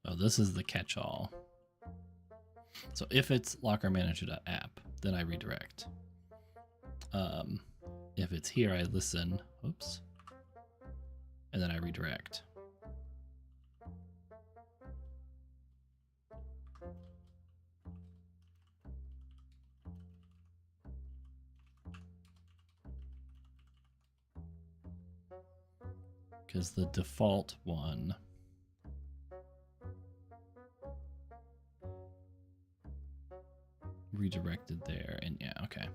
Speaker 1: Oh, this is the catch-all. So if it's lockermanager.app, then I redirect. If it's here, I listen. Oops. And then I redirect. Because the default one redirected there, and yeah, okay.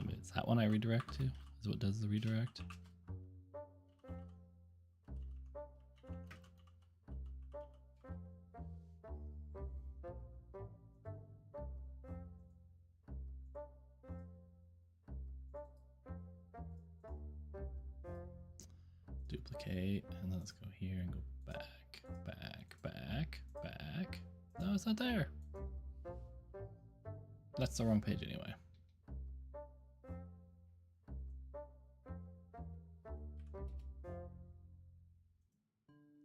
Speaker 1: I mean, is that one I redirect to? Is what does the redirect? Duplicate, and then let's go here and go back, back, back, back. No, it's not there. That's the wrong page anyway.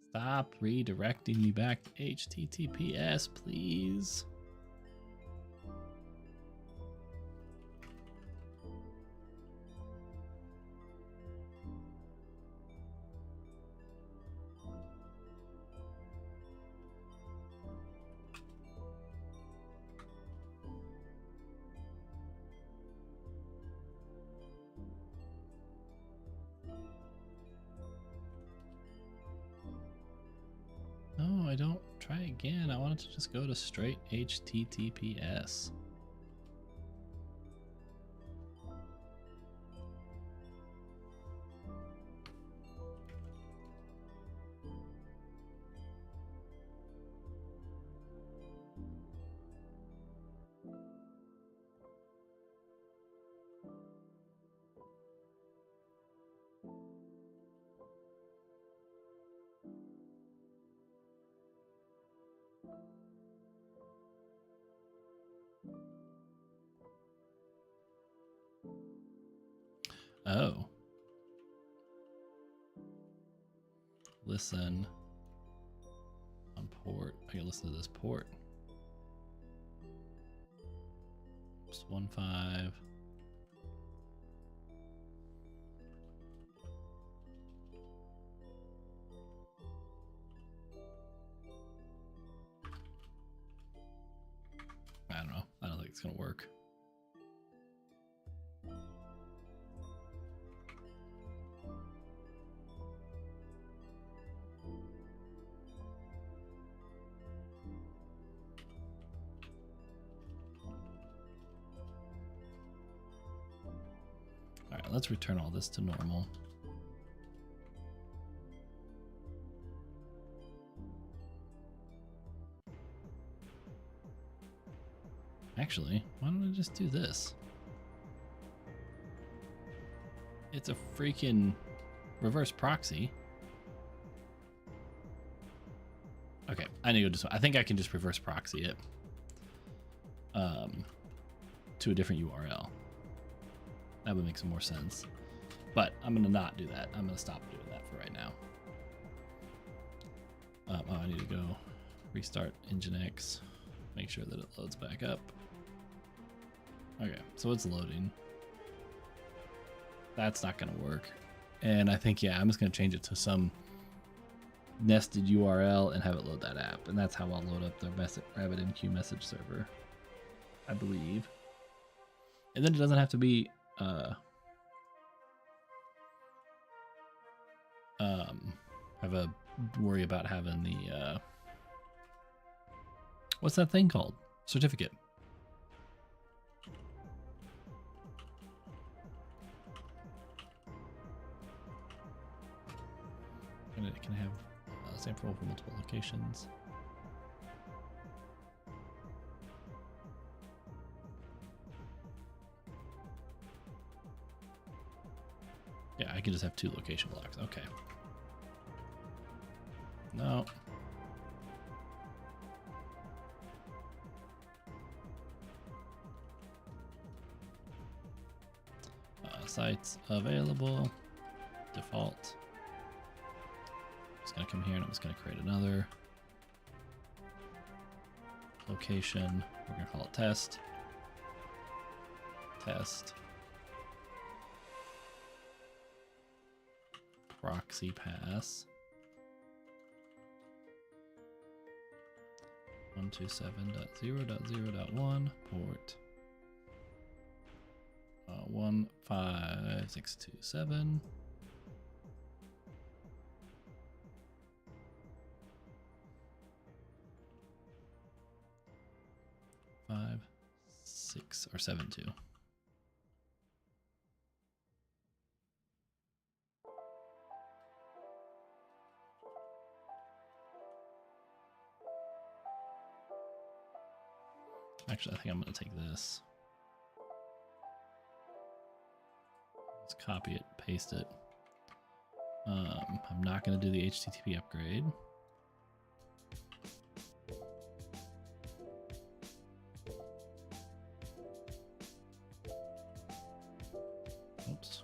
Speaker 1: Stop redirecting me back to HTTPS, please. No, I don't. Try again. I wanted to just go to straight HTTPS. Oh. Listen on port. I can listen to this port. Oops, 1.5. I don't know. I don't think it's gonna work. All right, let's return all this to normal. Actually, why don't I just do this? It's a freaking reverse proxy. Okay, I need to go just. I think I can just reverse proxy it to a different URL. That would make some more sense. But I'm gonna not do that. I'm gonna stop doing that for right now. Oh, I need to go restart Nginx. Make sure that it loads back up. Okay, so it's loading. That's not gonna work. And I think, yeah, I'm just gonna change it to some nested URL and have it load that app. And that's how I'll load up the RabbitMQ message server, I believe. And then it doesn't have to be have a worry about having the what's that thing called? Certificate. And it can have same role for multiple locations. Yeah, I can just have 2 location blocks. Okay. No. Sites available. Default. Just gonna come here and I'm just gonna create another location. We're gonna call it test. Test. Proxy pass. 127.0.0.1 port 15627. Five, 6, or 7, 2. Actually, I think I'm going to take this. Let's copy it, paste it. I'm not going to do the HTTP upgrade. Oops.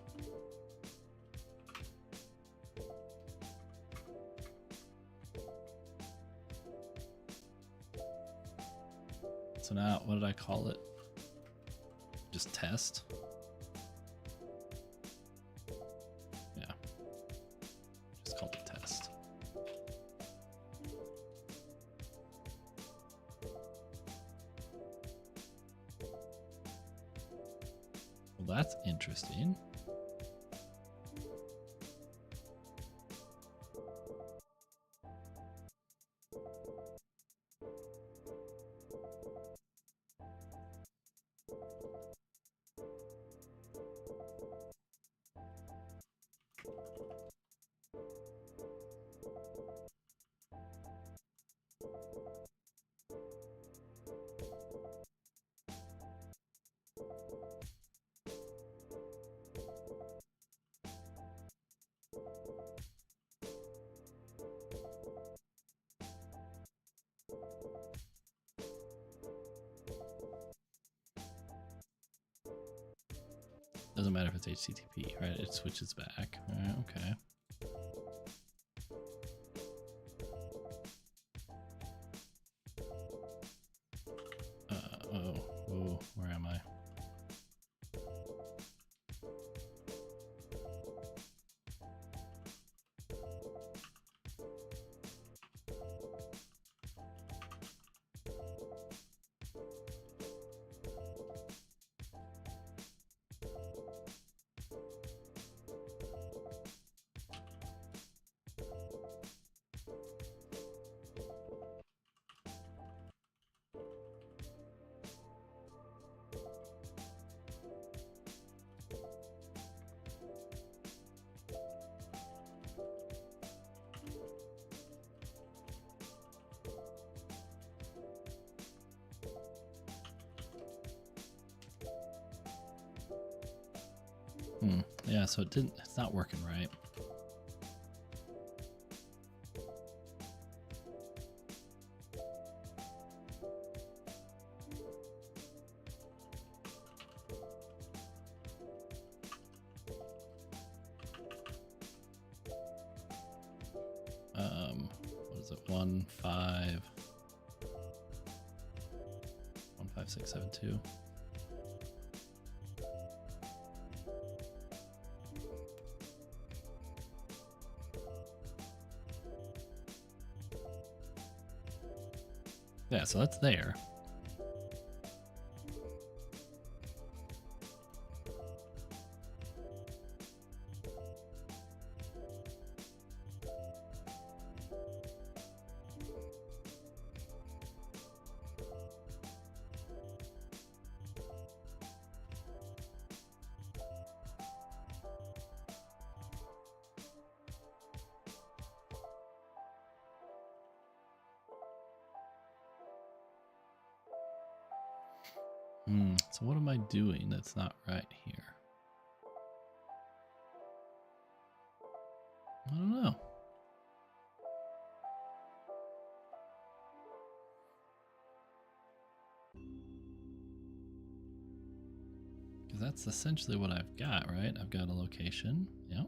Speaker 1: So now, what did I call it? Just test? Yeah. Just called it test. Well, that's interesting. Doesn't matter if it's HTTP, right? It switches back. Okay. Oh, where am I? Yeah, so it's not working right. What is it? 1, 5. 15672. Yeah, so that's there. So what am I doing that's not right here? I don't know. Because that's essentially what I've got, right? I've got a location. Yep.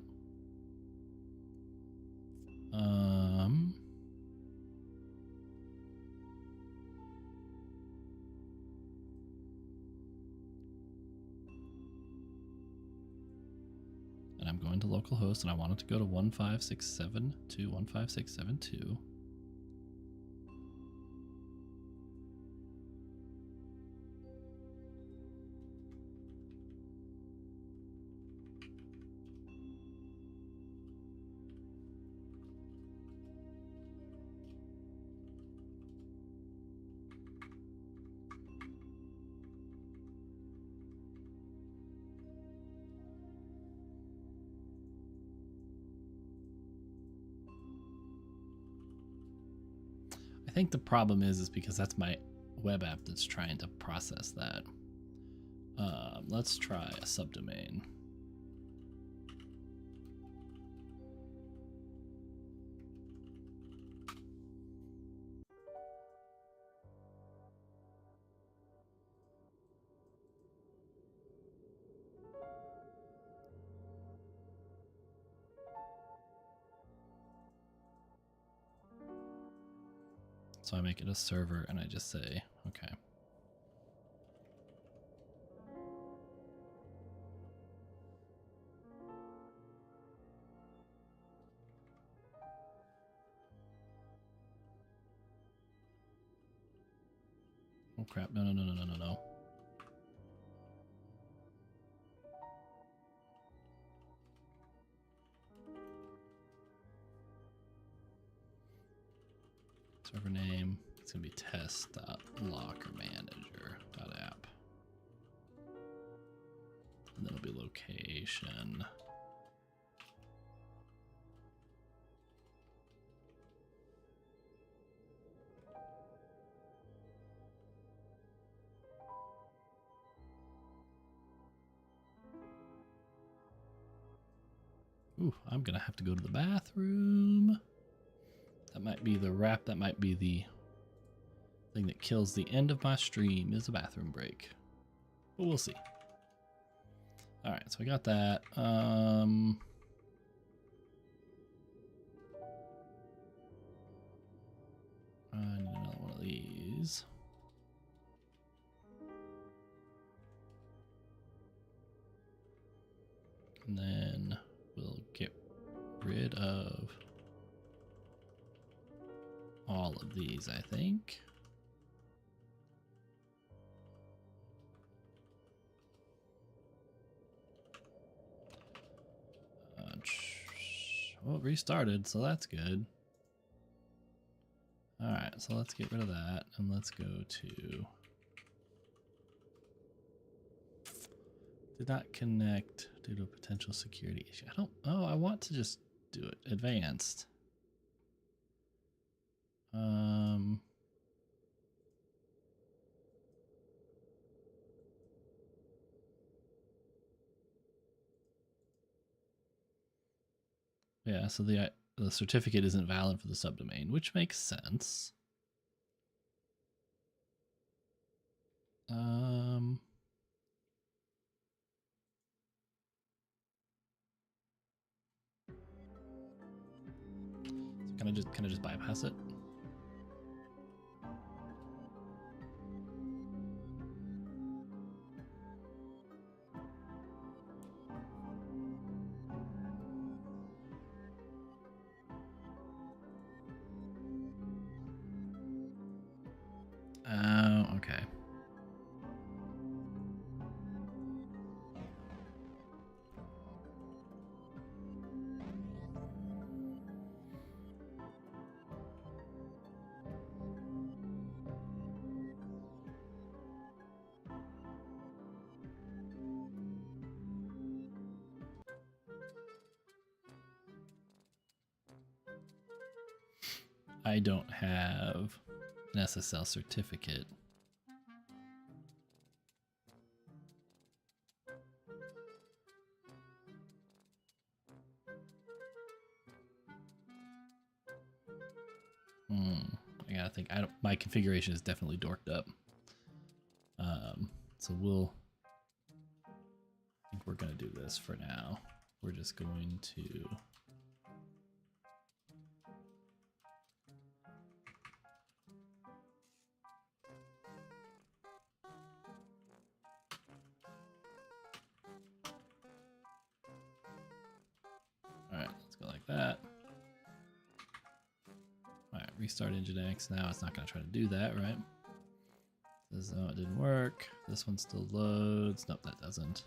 Speaker 1: And I'm going to localhost, and I want it to go to 15672, 15672. I think the problem is because that's my web app that's trying to process that. Let's try a subdomain. So I make it a server and I just say, okay. Oh crap, no. Server name, it's gonna be test.lockermanager.app. And then it'll be location. Ooh, I'm gonna have to go to the bathroom. That might be the wrap, that might be the thing that kills the end of my stream is a bathroom break. But we'll see. Alright, so I got that. I need another one of these. And then we'll get rid of all of these, I think. Well, it restarted, so that's good. Alright, so let's get rid of that, and let's go to... Did not connect due to a potential security issue. I want to just do it. Advanced. Yeah, so the certificate isn't valid for the subdomain, which makes sense. So can I just bypass it? Okay. I don't have an SSL certificate. I gotta think. My configuration is definitely dorked up. So I think we're gonna do this for now. We're just going to. All right, let's go like that. All right, restart Nginx. Now it's not gonna try to do that, right? Says, oh, it didn't work. This one still loads. Nope, that doesn't.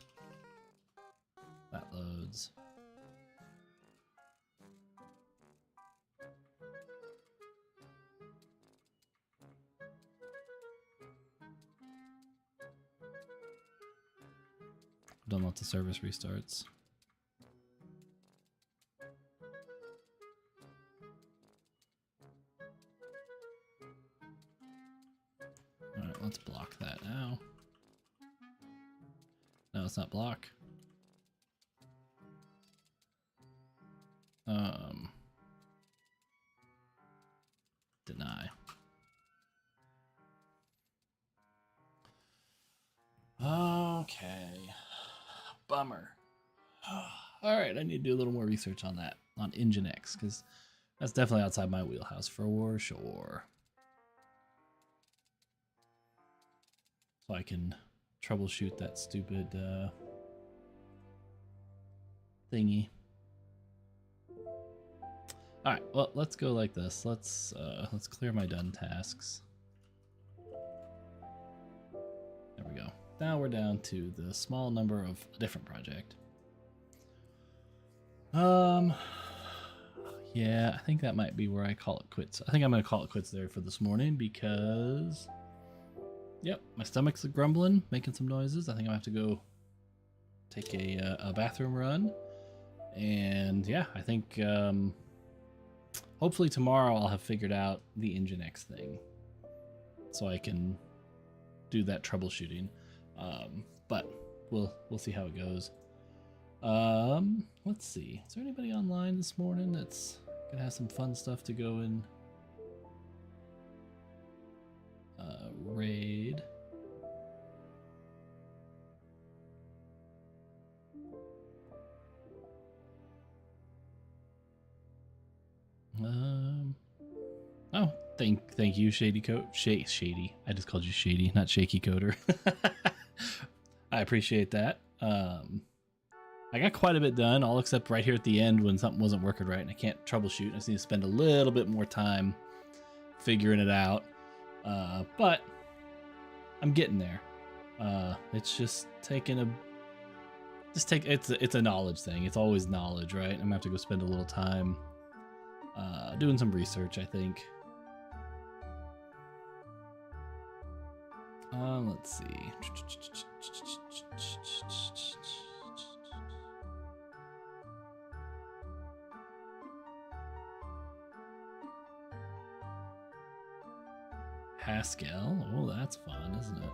Speaker 1: That loads. Don't let the service restarts. All right, let's block that now. No, it's not block. Deny. Okay. Bummer. All right, I need to do a little more research on that, on Nginx, because that's definitely outside my wheelhouse for sure. So I can troubleshoot that stupid thingy. All right, well, let's go like this. Let's clear my done tasks. There we go. Now we're down to the small number of a different project. Yeah, I think that might be where I call it quits. I think I'm gonna call it quits there for this morning because, yep, my stomach's grumbling, making some noises. I think I'm gonna have to go take a bathroom run, and yeah, I think hopefully tomorrow I'll have figured out the Nginx thing, so I can do that troubleshooting. But we'll see how it goes. Let's see. Is there anybody online this morning that's gonna have some fun stuff to go in? Raid. Oh, thank you, Shady Coat. Shady. I just called you Shady, not Shaky Coder. I appreciate that. I got quite a bit done, all except right here at the end when something wasn't working right and I can't troubleshoot. I just need to spend a little bit more time figuring it out. But I'm getting there. It's just taking it's a knowledge thing. It's always knowledge, right? I'm gonna have to go spend a little time doing some research, I think. Let's see. Haskell. Oh, that's fun, isn't it?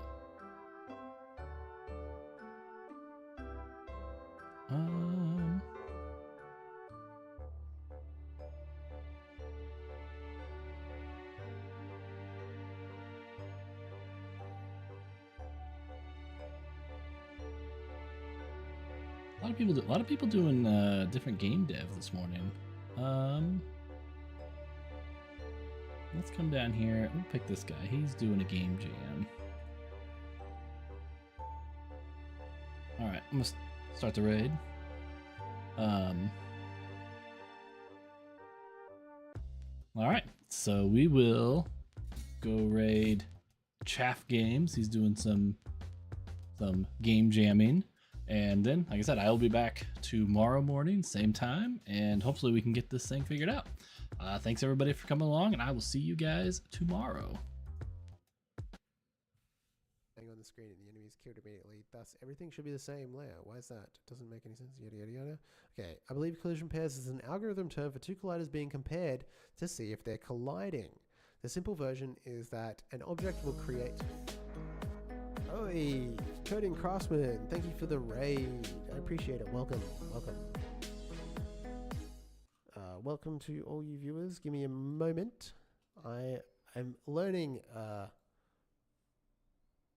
Speaker 1: A lot of people doing different game dev this morning. Let's come down here. We'll pick this guy. He's doing a game jam. All right, I'm gonna start the raid. All right, so we will go raid Chaff Games. He's doing some game jamming. And then, like I said, I will be back tomorrow morning, same time, and hopefully we can get this thing figured out. Thanks everybody for coming along, and I will see you guys tomorrow.
Speaker 2: On the screen and the enemy is killed immediately. Thus, everything should be the same layout. Why is that? Doesn't make any sense. Yada yada yada. Okay, I believe collision pairs is an algorithm term for two colliders being compared to see if they're colliding. The simple version is that an object will create. Oi, Coding Craftsman, thank you for the raid. I appreciate it. Welcome, welcome. Welcome to all you viewers. Give me a moment. I am learning